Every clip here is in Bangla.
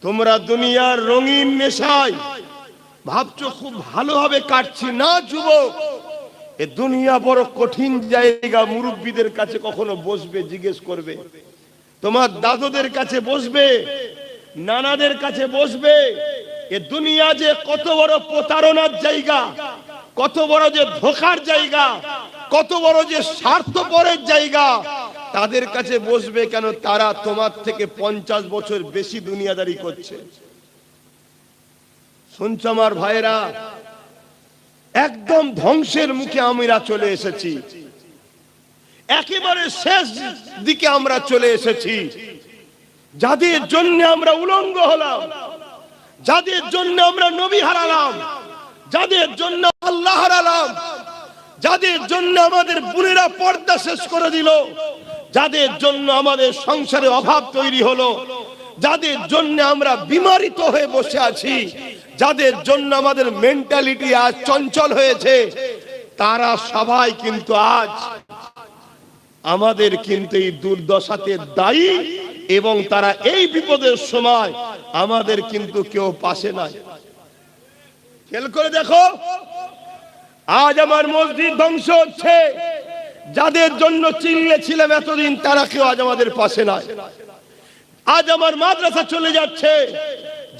তোমরা দুনিয়ার রঙিন নেশায় ভাবছো খুব ভালোভাবে কাটছি না যুবক। এ দুনিয়া বড় কঠিন জায়গা। মুরব্বীদের কাছে কখনো বসবে, জিজ্ঞেস করবে, তোমার দাদুদের কাছে বসবে, নানাদের কাছে বসবে, এ দুনিয়া যে কত বড় প্রতারণার জায়গা, কত বড় যে ধোঁকার জায়গা, কত বড় যে স্বার্থপরের জায়গা, তাদের কাছে বসবে কেন? তারা তোমার থেকে 50 বছর বেশি দুনিয়াদারি করছে। শুনছো আমার ভাইরা, একদম ধ্বংসের মুখে আমরা চলে এসেছি, একেবারে শেষ দিকে আমরা চলে এসেছি। যাদের জন্য আমরা উলঙ্গ হলাম, যাদের জন্য আমরা নবী হারালাম, যাদের জন্য আল্লাহ হারালাম, যাদের জন্য আমাদের বোনেরা পর্দা শেষ করে দিল, যাদের জন্য আমাদের সংসারে অভাব তৈরি হলো, যাদের জন্য আমরা বিমারিত হয়ে বসে আছি, যাদের জন্য আমাদের মেন্টালিটি আজ চঞ্চল হয়েছে, তারা সবাই কিন্তু আজ আমাদের কিন্তু এই দুর্দশাতে দায়ী। এবং তারা এই বিপদের সময় আমাদের কিন্তু কেউ পাশে নাই। খেয়াল করে দেখো, আজ আমার মসজিদ ধ্বংস হচ্ছে, যাদের জন্য চিল্লেছিলাম এতদিন তারা কেউ আজ আমাদের পাশে নাই। আজ আমার মাদ্রাসা চলে যাচ্ছে,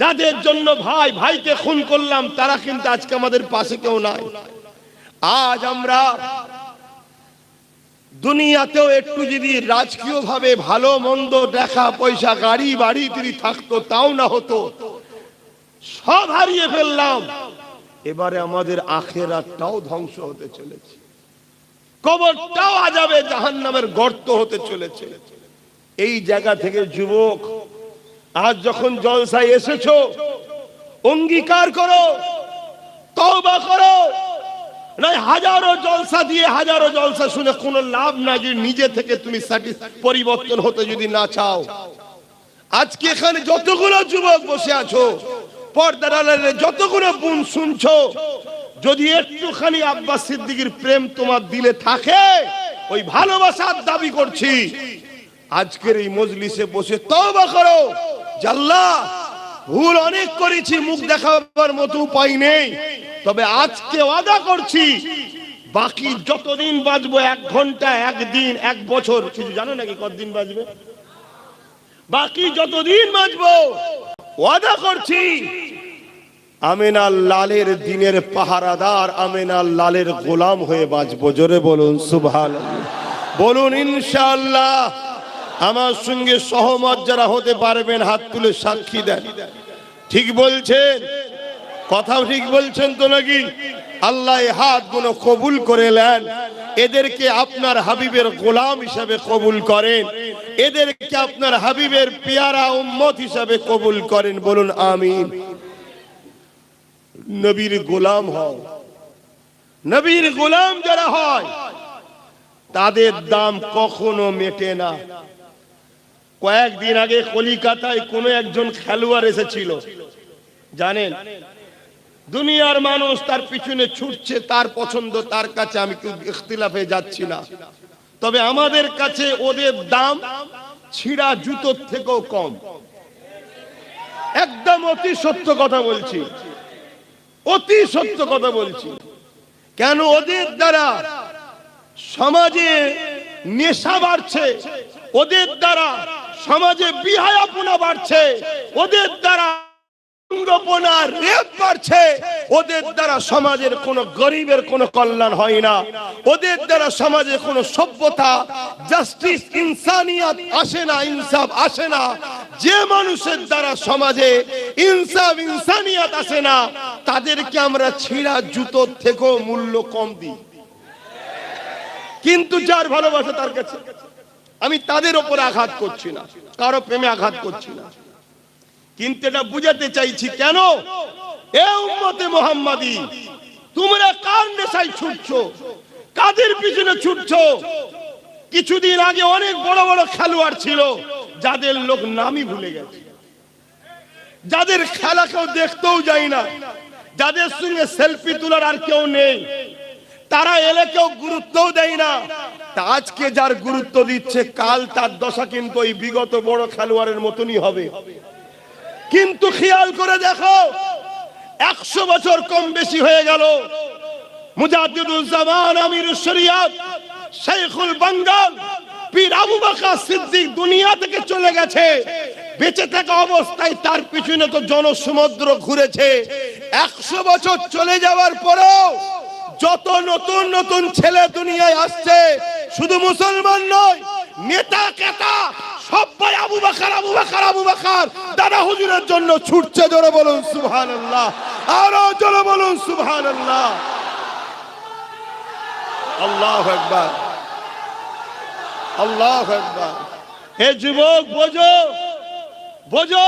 যাদের জন্য ভাই ভাইকে খুন করলাম, তারা কিন্তু আজকে আমাদের পাশে কেউ নাই। আজ আমরা দুনিয়াতেও একটু যদি রাজকীয় ভাবে ভালো মন্দ দেখা পয়সা গাড়ি বাড়ি যদি থাকতো, তাও না হতো, সব হারিয়ে ফেললাম। এবারে আমাদের আখিরাতটাও ধ্বংস হতে চলেছে, কবরটাও আযাবে জাহান্নামের গর্ত হতে চলেছে। এই জায়গা থেকে যুবক, আজ যখন জলসায় এসেছো, অঙ্গীকার করো, তওবা করো। নয় হাজারো জলসা দিয়ে হাজারো জলসা শুনে কোনো লাভ নাই, যদি নিজে থেকে তুমি পরিবর্তন হতে যদি না চাও। আজকে এখানে যতগুলো যুবক বসে আছো, পর্দার আড়ালে যতগুলো বোন শুনছো, যদি একটুখানি আব্বাস সিদ্দিকীর প্রেম তোমার দিলে থাকে, ওই ভালোবাসার দাবি করছি, আজকের এই মজলিসে বসে তওবা করো যে আল্লাহ ভুল অনেক করেছি, মুখ দেখাবার মতো উপায় নেই, তবে আজকে ওয়াদা করছি বাকি যতদিন বাঁচবো, 1 ঘন্টা, 1 দিন, 1 বছর, কিছু জানো নাকি কতদিন বাঁচবে? বাকি যতদিন বাঁচবো ওয়াদা করছি আমিনার লালের দিনের পাহারাদার, আমিনার লালের গোলাম হয়ে বাঁচবো। জোরে বলুন সুবহানাল্লাহ, বলুন ইনশাআল্লাহ। আমার সঙ্গে সহমত যারা হতে পারবেন হাত তুলে সাক্ষী দেন। ঠিক বলছেন? কথা ঠিক বলছেন তো নাকি? আল্লাহ এই হাতগুলো কবুল করে নেন, এদেরকে আপনার হাবিবের গোলাম হিসাবে কবুল করেন, এদেরকে আপনার হাবিবের পেয়ারা উম্মত হিসাবে কবুল করেন। বলুন আমিন। নবীর গোলাম হও। নবীর গোলাম যারা হয় তাদের দাম কখনো মেটে না। কয়েকদিন আগে কলিকাতায় কোনো একজন খেলোয়াড় এসেছিল, জানেন? দুনিয়ার মানুষ তার পিছনে ছুটছে, তার পছন্দ তার কাছে, আমি একটু ইখতিলাফে যাচ্ছি না, তবে আমাদের কাছে ওদের দাম ছিঁড়া জুতোর থেকেও কম। একদম অতি সত্য কথা বলছি, অতি সত্য কথা বলছি। কেন? ওদের দ্বারা সমাজে নেশা বাড়ছে, ওদের দ্বারা সমাজে বিহায়াপনা বাড়ছে, ওদের দ্বারা রেপ বাড়ছে, ওদের দ্বারা সমাজের কোন গরিবের কোন কল্যাণ হয় না, ওদের দ্বারা সমাজে কোন সভ্যতা, জাস্টিস, ইনসানিয়াত আসে না, ইনসাফ আসে না। যে মানুষের দ্বারা সমাজে ইনসাফ, ইনসানিয়াত আসে না, তাদেরকে আমরা ছিঁড়া জুতোর থেকেও মূল্য কম দিই। কিন্তু যার ভালোবাসা তার কাছে, আমি তাদের উপর আঘাত করছি না, কারো প্রেমে আঘাত করছি না, কিন্তু এটা বুঝাতে চাইছি কেন এ উম্মতে মুহাম্মাদি তোমরা কার নেশায় ছুটছো, কাদের পিছনে ছুটছো? কিছুদিন আগে অনেক বড় বড় খেলোয়াড় ছিল যাদের লোক নামই ভুলে গেছে, যাদের খেলা কেউ দেখতেও যায় না, যাদের সঙ্গে সেলফি তোলার আর কেউ নেই, তারা এলে কেউ গুরুত্বও দেয় না। তা আজকে যার গুরুত্ব দিচ্ছে, কাল তার দশা কিন্তু ওই বিগত বড় খেলোয়াড়ের মতনই হবে। কিন্তু খেয়াল করে দেখো 100 বছর কম বেশি হয়ে গেল, মুজাদ্দিদুল জামান আমিরুশ শরিয়াত শেখুল বাঙ্গাল পীর আবু বকর সিদ্দিক দুনিয়া থেকে চলে গেছে। বেঁচে থাকা অবস্থায় তার পিছনে তো জনসমুদ্র ঘুরেছে। 100 বছর চলে যাওয়ার পরেও যত নতুন নতুন ছেলে দুনিয়ায় আসছে, শুধু মুসলমান নয়, নেতা কেতা সবাই আবু বকর আবু বকর আবু বকর দাদা হুজুরের জন্য ছুটছে। জোরে বলুন সুবহানাল্লাহ, আরো জোরে বলুন সুবহানাল্লাহ। আল্লাহু আকবার, আল্লাহু আকবার। হে যুবক, বোঝো বোঝো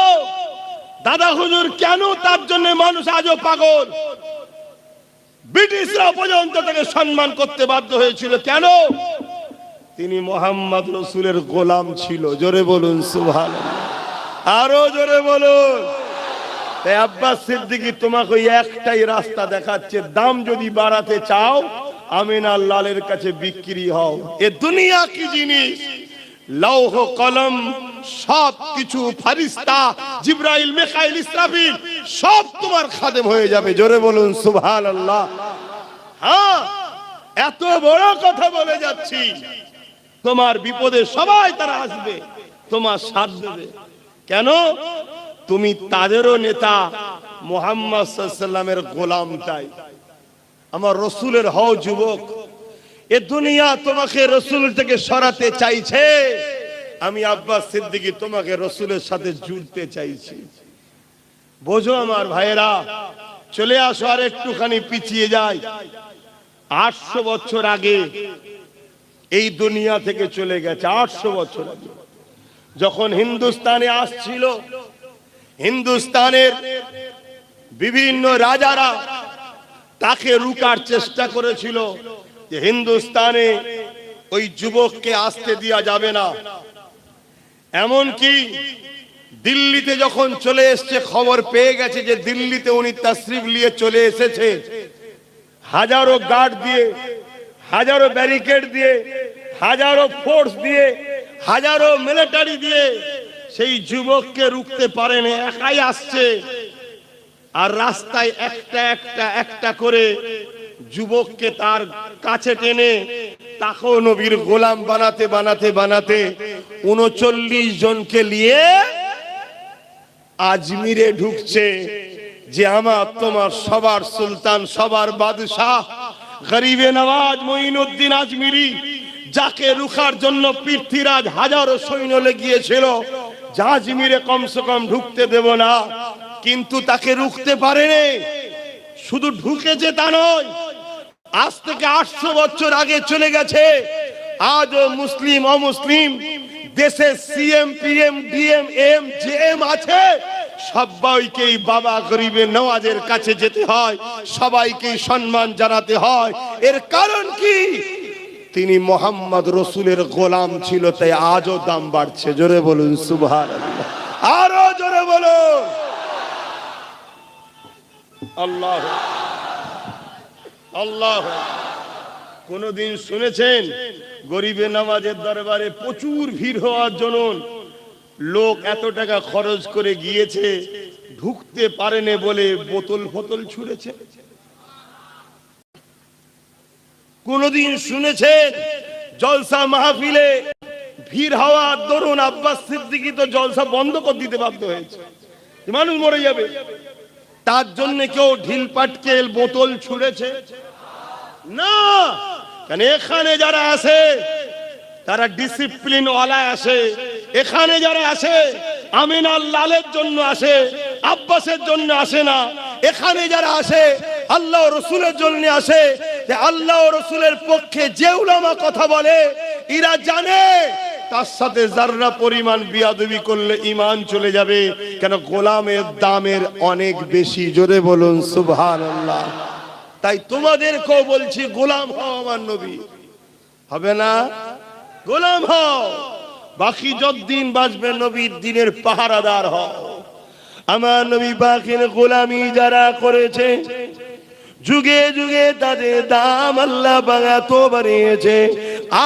দাদা হুজুর কেন, তার জন্য মানুষ আজও পাগল। ব্রিটিশরা পর্যন্ত তাকে সম্মান করতে বাধ্য হয়েছিল। কেন? তিনি মোহাম্মদ রসুলের গোলাম ছিল। জোরে বলুন সুবহানাল্লাহ, আরো জোরে বলুন। তাই আব্বাস সিদ্দিকী তোমাকে একটাই রাস্তা দেখাচ্ছে, দাম যদি বাড়াতে চাও আমিনার লালের কাছে বিক্রি হও। এ দুনিয়া কি জিনিস, লৌহ কলম সব কিছু, ফারিস্তা জিবরাইল মিকাইল ইসরাফিল সব তোমার খাদেম হয়ে যাবে। জোরে বলুন সুবহানাল্লাহ। হ্যাঁ, এত বড় কথা বলে যাচ্ছি, তোমার বিপদে সবাই তারা আসবে, তোমার সাথ দেবে। কেন? তুমি তাদেরও নেতা, মুহাম্মদ সাল্লাল্লাহু আলাইহি ওয়াসাল্লামের গোলাম। তাই আমার রসুলের হও যুবক। এ দুনিয়া তোমাকে রসুল থেকে সরাতে চাইছে, আমি আব্বাস সিদ্দিকী তোমাকে রসুলের সাথে জুড়তে চাইছি। বোঝো আমার ভাইয়েরা, চলে আসো আর একটুখানি পিছিয়ে যাই। 800 বছর আগে এই দুনিয়া থেকে চলে গেছে। 800 বছর আগে যখন হিন্দুস্তানে আসছিল, হিন্দুস্তানের বিভিন্ন রাজারা তাকে রুকার চেষ্টা করেছিল যে হিন্দুস্তানে ওই যুবককে আসতে দেওয়া যাবে না। এমনকি দিল্লিতে যখন চলে এসেছে, খবর পেয়ে গেছে যে দিল্লিতে উনি তাশরিফ নিয়ে চলে এসেছে, হাজারো গার্ড দিয়ে, হাজারো ব্যারিকেড দিয়ে, হাজারো ফোর্স দিয়ে, হাজারো মিলিটারি দিয়ে সেই যুবককে রুখতে পারেনি। একাই আসছে, আর রাস্তায় একটা একটা একটা করে যুবককে তার কাছে টেনে তাকেও নবীর গোলাম বানাতে বানাতে বানাতে 39 জনকে নিয়ে আজমিরে ঢুকছে। যে আমার তোমার সবার সুলতান, সবার বাদশাহ, গরিবে নওয়াজ মঈনুদ্দিন আজমিরি, যাকে রুখার জন্য পৃথ্বীরাজ হাজারো সৈন্য লেগিয়েছিল, যা আজমিরে কমসে কম ঢুকতে দেব না, কিন্তু তাকে রুখতে পারেনি। শুধু ঢুকেছে তা নয়, আজ থেকে 800 বছর আগে চলে গেছে। আজও মুসলিম অমুসলিম দেশে CM PM DM M JM আছে, সবাইকেই বাবা গরিবে নওয়াজের কাছে যেতে হয়, সবাইকেই সম্মান জানাতে হয়। এর কারণ কি? তিনি মোহাম্মদ রসুলের গোলাম ছিল, তাই আজও দাম বাড়ছে। জোরে বলুন সুবহানাল্লাহ, আরো জোরে বলুন আল্লাহ আল্লাহ। কোনদিন শুনেছেন গরিবে নওয়াজের দরবারে প্রচুর ভিড় হওয়ার জন্য লোক এত টাকা খরচ করে গিয়েছে, ঢুকতে পারেনি বলে বোতল ফতল ছুঁড়েছে? কোনদিন শুনেছেন জলসা মাহফিলে ভিড় হওয়ার দরুন আব্বাস সিদ্দিকী তো জলসা বন্ধ করে দিতে বাধ্য হয়েছে, মানুষ মরে যাবে, তার জন্য কেউ ঢিল পাটকেল বোতল ছুঁড়েছে? না। কারণ এখানে যারা আসে তারা ডিসিপ্লিন ওয়ালা আসে। এখানে যারা আসে আমিনার লালের জন্য আসে, আব্বাসের জন্য আসে না। এখানে যারা আসে আল্লাহ রসুলের জন্য আসে। যে আল্লাহ রসুলের পক্ষে যে উলামা কথা বলে, এরা জানে তার সাথে যাররা পরিমাণ বিয়াদবি করলে ঈমান চলে যাবে। কেন? গোলামের দামের অনেক বেশি। জোরে বলুন সুবহানাল্লাহ। তাই তোমাদেরকেও বলছি, গোলাম হও আমার নবী। হবে না? গোলাম হও, বাকি যতদিন বাঁচবে নবীর দিনের পাহারাদার হও। আমার নবী পাকের গোলামি যারা করেছে, যুগে যুগে তাদের দাম আল্লাহ এত বাড়িয়েছে।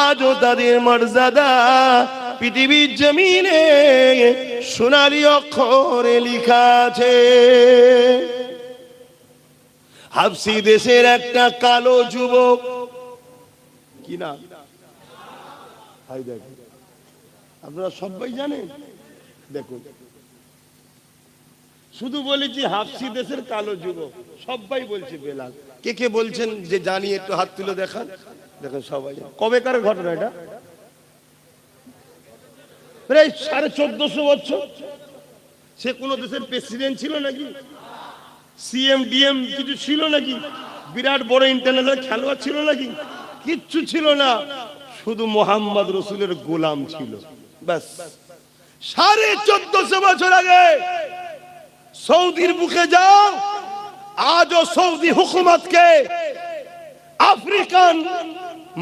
আজও তাদের মর্যাদা পৃথিবীর জমিনে সোনালী অক্ষরে লেখা আছে। হাবশি দেশের একটা কালো যুবক, কি নাম? ভাই দেখুন, আপনারা সবাই জানেন। দেখুন, শুধু বলেছি হাবশি দেশের কালো যুবক, সবাই বলছে বেলাল। কে কে বলছেন যে জানি একটু হাত তুলে দেখান। দেখুন সবাই। কবেকার ঘটনা এটা? প্রায় 1450 বছর। সে কোন দেশের প্রেসিডেন্ট ছিল নাকি? সিএম ডিএম কিছু ছিল নাকি? বিরাট বড় ইন্টারন্যাশনাল খেলোয়াড় ছিল নাকি? কিচ্ছু ছিল না, শুধু মোহাম্মদ রসুলের গোলাম ছিল, ব্যাস। 1450 বছর আগে সৌদির বুকে যাও, আজও সৌদি হুকুমতকে আফ্রিকান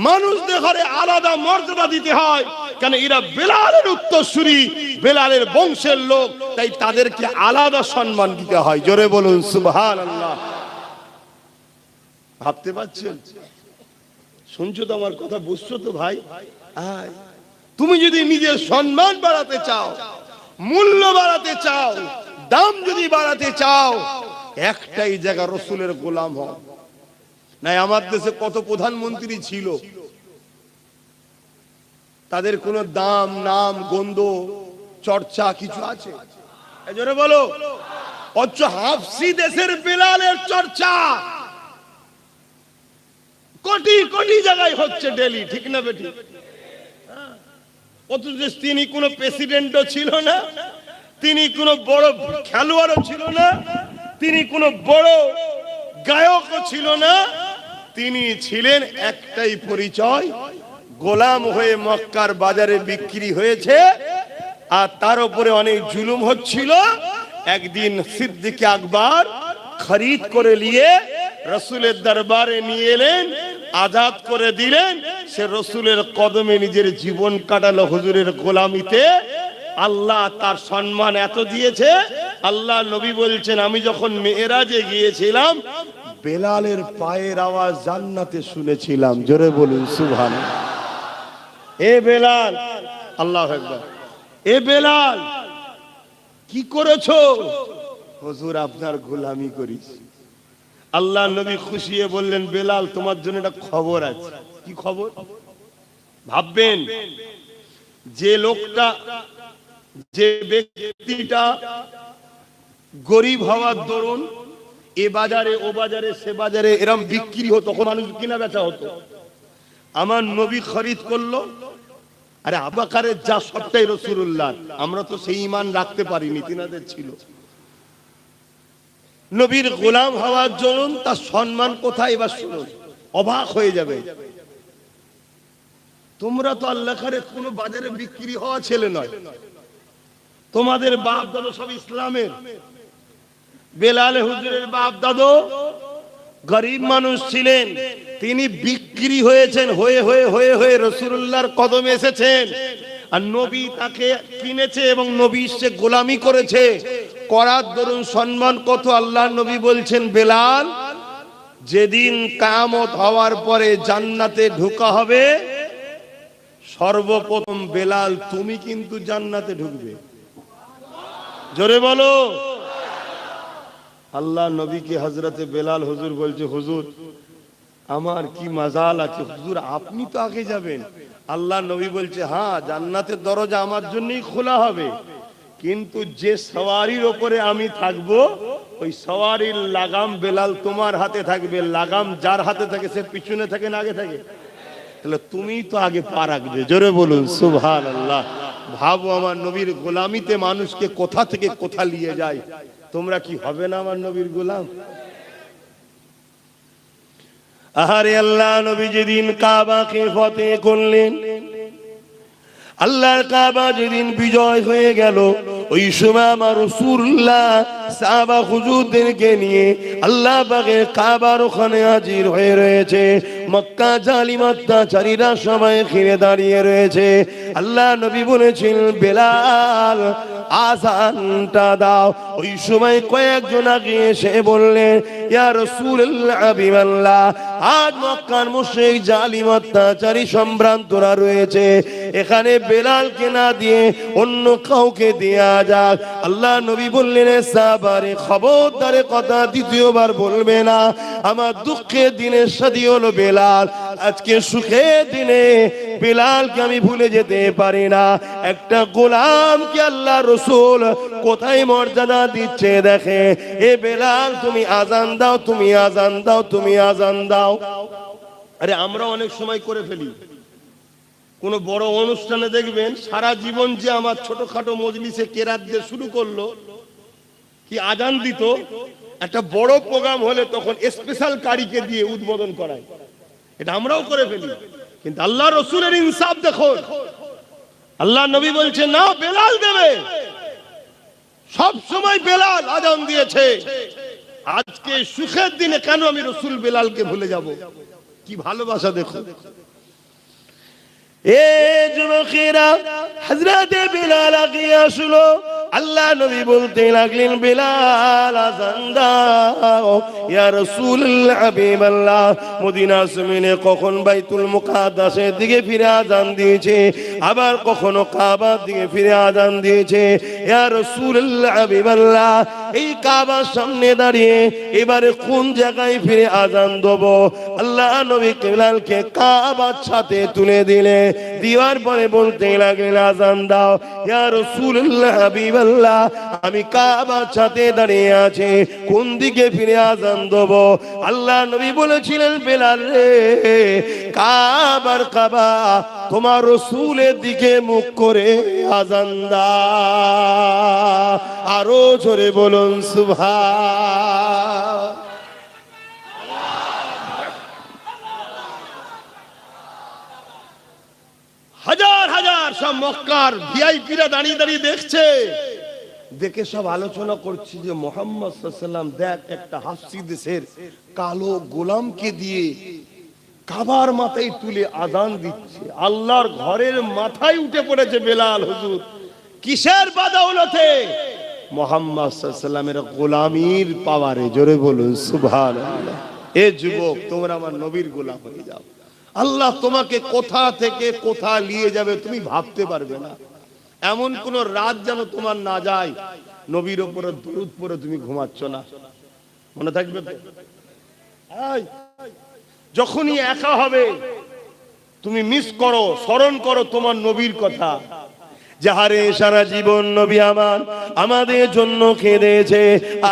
মানুষদের ঘরে আলাদা মর্যাদা দিতে হয়। কেন? এরা বেলালের উত্তরসূরি, বেলালের বংশের লোক, তাই তাদেরকে আলাদা সম্মান দিতে হয়। জোরে বলুন সুবহানাল্লাহ। ভাবতে পারছেন? শুনছো তো আমার কথা, বুঝছো তো ভাই? তুমি যদি নিজের সম্মান বাড়াতে চাও, মূল্য বাড়াতে চাও, দাম যদি বাড়াতে চাও, একটাই জায়গা, রসুলের গোলাম হও। নাই আমার দেশে কত প্রধানমন্ত্রী ছিল, তাদের কোনো দাম, নাম, গন্ধ, চর্চা কিছু আছে? জোরে বলো। অথচ হাবশি দেশের বেলালের চর্চা কোটি কোটি জায়গায় হচ্ছে ডেলি, ঠিক না বেটি? অথচ তিনি কোনো প্রেসিডেন্টও ছিল না, তিনি কোনো বড় খেলোয়াড়ও ছিল না, তিনি কোনো বড় গায়কও ছিল না, তিনি ছিলেন একটাই পরিচয়, গোলাম হয়ে মক্কার বাজারে বিক্রি হয়েছে। আর তার উপরে অনেক জুলুম হচ্ছিল। একদিন সিদ্দিক আকবর খরিদ করে নিয়ে রসুলের দরবারে নিয়ে এলেন, আজাদ করে দিলেন। সে রসুলের কদমে নিজের জীবন কাটালো হুজুরের গোলামিতে। আল্লাহ তার সম্মান এত দিয়েছে, আল্লাহ নবী বলছেন, আমি যখন মেরাজে গিয়েছিলাম বেলালের পায়ের আওয়াজ জান্নাতে শুনেছিলাম। জোরে বলুন সুবহানাল্লাহ। এ বেলাল, আল্লাহু আকবার, এ বেলাল কি করেছো? হুজুর আপনার গোলামি করেছি। আল্লাহ নবী খুশি হয়ে বললেন, বেলাল তোমার জন্য একটা খবর আছে। কি খবর? ভাববেন, যে লোকটা, যে ব্যক্তিটা গরিব হওয়ার দরুন এ বাজারে ও বাজারে সে বাজারে এরম বিক্রি হতো, তখন মানুষ কিনা বেচা হতো, আমার নবী খরিদ করলো। আরে আবু বকরের যা সবটাই রাসূলুল্লাহ, আমরা তো সেই ঈমান রাখতে পারিনি, তিনাদের ছিল। নবীর গোলাম হওয়ার জন্য তার সম্মান কোথায়? এবার শুনুন, অবাক হয়ে যাবে। তোমরা তো আল্লাহর কোনো বাজারে বিক্রি হওয়া ছেলে নয়, তোমাদের বাপ দাদু সব ইসলামের। বেলাল হুজুরের বাপ দাদু গরিব মানুষ ছিলেন, তিনি বিক্রি হয়েছেন, হয়ে হয়ে হয়ে হয়ে রাসূলুল্লাহর কদমে এসেছেন। আর নবী তাকে কিনেছে এবং নবী সে গোলামি করেছে, করার দরুন সম্মান কত। আল্লাহ নবী বলছেন, বেলাল যেদিন কিয়ামত হওয়ার পরে জান্নাতে ঢোকা হবে, সর্বপ্রথম বেলাল তুমি কিন্তু জান্নাতে ঢুকবে। জোরে বলো। আল্লাহ নবীকে হযরতে বেলাল হুজুর বলছে, হুজুর আমার কি মাজাল আছে, হুজুর আপনি তো আগে যাবেন। আল্লাহ নবী বলছে, হ্যাঁ জান্নাতের দরজা আমার জন্যই খোলা হবে, কিন্তু যে সওয়ারির উপরে আমি থাকবো ওই সওয়ারির লাগাম বেলাল তোমার হাতে থাকবে। লাগাম যার হাতে থাকে সে পিছনে থাকে না আগে থাকে? তাহলে তুমি তো আগে পা রাখবে। জোরে বলুন সুবহানাল্লাহ। ভাবো আমার নবীর গোলামিতে মানুষকে কোথা থেকে কোথা নিয়ে যায়। তোমরা কি হবে না আমার নবীর গোলাম? আহারে আল্লাহ নবী যেদিন কাবাকে ফতেহ করলেন, আল্লাহর কাবা যেদিন বিজয় হয়ে গেল, ওই সময় আমার রাসূলুল্লাহ সাহাবা হুজুরদেরকে নিয়ে আল্লাহ পাকের কাবার ওখানে হাজির হয়ে রয়েছে। মক্কা জালিম অত্যাচারীরা সবাই ঘিরে দাঁড়িয়ে রয়েছে। আল্লাহ নবী বলেছেন, বেলাল আযানটা দাও। ওই সময় কয়েকজন আগে এসে বললেন, ইয়া রাসূলুল্লাহ হাবিবাল্লাহ, আজ মক্কার মুশরিক জালিম অত্যাচারী সম্ভ্রান্তরা রয়েছে, এখানে বেলালকে না দিয়ে অন্য কাউকে দেয়া যাক। আল্লাহ নবী বললেন, সাহাবারে খবরদারে কথা দ্বিতীয়বার বলবে না। আমার দুঃখের দিনের সাথী হলো বেলাল, আজকে সুখের দিনে বেলালকে আমি ভুলে যেতে পারি না। একটা গোলামকে আল্লাহ রসুল কোথায় মর্যাদা দিচ্ছে দেখে, এ বেলাল তুমি আজান দাও, তুমি আজান দাও, তুমি আজান দাও। আরে আমরা অনেক সময় করে ফেলি, কোন বড় অনুষ্ঠানে দেখবেন সারা জীবন যে আমার ছোটখাটো মজলিসে কেরাত দিয়ে শুরু করলো, কি আজান দিত, একটা বড় প্রোগ্রাম হলে তখন স্পেশাল কারিকে দিয়ে উদ্বোধন করায়। এটা আমরাও করে ফেলি, কিন্তু আল্লাহ রসুলের ইনসাফ দেখো, আল্লাহ নবী বলছে না বেলাল দেবে, সব সময় বেলাল আজান দিয়েছে। আজকে সুখের দিনে কেন আমি রসুল বেলালকে ভুলে যাব? কি ভালোবাসা দেখো। এ যুবকেরা, হযরতে বেলাল আগে আসলো, আল্লাহ নবী বলতে লাগলেন, বেলাল আযান দাও। ইয়া রাসূলুল্লাহ, হাবিবাল্লাহ, মদিনা জমিনে কখন বাইতুল মুকাদ্দাসের দিকে ফিরে আযান দিয়েছে, আবার কখনো কাবার দিকে ফিরে আযান দিয়েছে। ইয়া রাসূলুল্লাহ, হাবিবাল্লাহ, এই কাবার সামনে দাঁড়িয়ে এবারে কোন জায়গায় ফিরে আযান দেব? আল্লাহ নবী বেলালকে কাবার সাথে তুলে দিলে, দিওয়ার পরে বলতে লাগলেন, আযান দাও। ইয়া রাসূলুল্লাহ, হাবিবাল্লাহ, আমি কাবার সাথে দাঁড়িয়ে আছি, কোন দিকে ফিরে আযান দেব? আল্লাহ নবী বলেছিলেন, বেলাল রে, কাবার কাবা তোমার রাসূলের দিকে মুখ করে আযান দাও। আরো জোরে বলুন সুবহান। হাজার হাজার সব মক্কার ভিআইপিরা দাঁড়িয়ে দাঁড়িয়ে দেখছে, দেখে সব আলোচনা করছে যে মুহাম্মদ সাল্লাল্লাহু আলাইহি ওয়াসাল্লাম দেখ একটা হাফসি দেশের কালো গোলামকে দিয়ে কাবার মাথায় তুলে আজান দিচ্ছে। আল্লাহর ঘরের মাথায় উঠে পড়েছে বেলাল হুজুর, কিসের বাদাউলতে? মুহাম্মদ সাল্লাল্লাহু আলাইহি ওয়াসাল্লামের গোলামির পাওয়ারে। জোরে বলুন সুবহানাল্লাহ। এ যুবক, তোমরা আমার নবীর গোলাম হয়ে যাও, আল্লাহ তোমাকে কোথা থেকে কোথা নিয়ে যাবে তুমি ভাবতে পারবে না। এমন কোন রাত যেন তোমার না যায় নবীর উপরে দরুদ পড়ে তুমি ঘুমাচ্ছ না, মনে থাকবে তো? যখনই একা হবে তুমি মিস করো, স্মরণ করো তোমার নবীর কথা। যাহারে সারা জীবন নবী আমার আমাদের জন্য কেঁদেছে,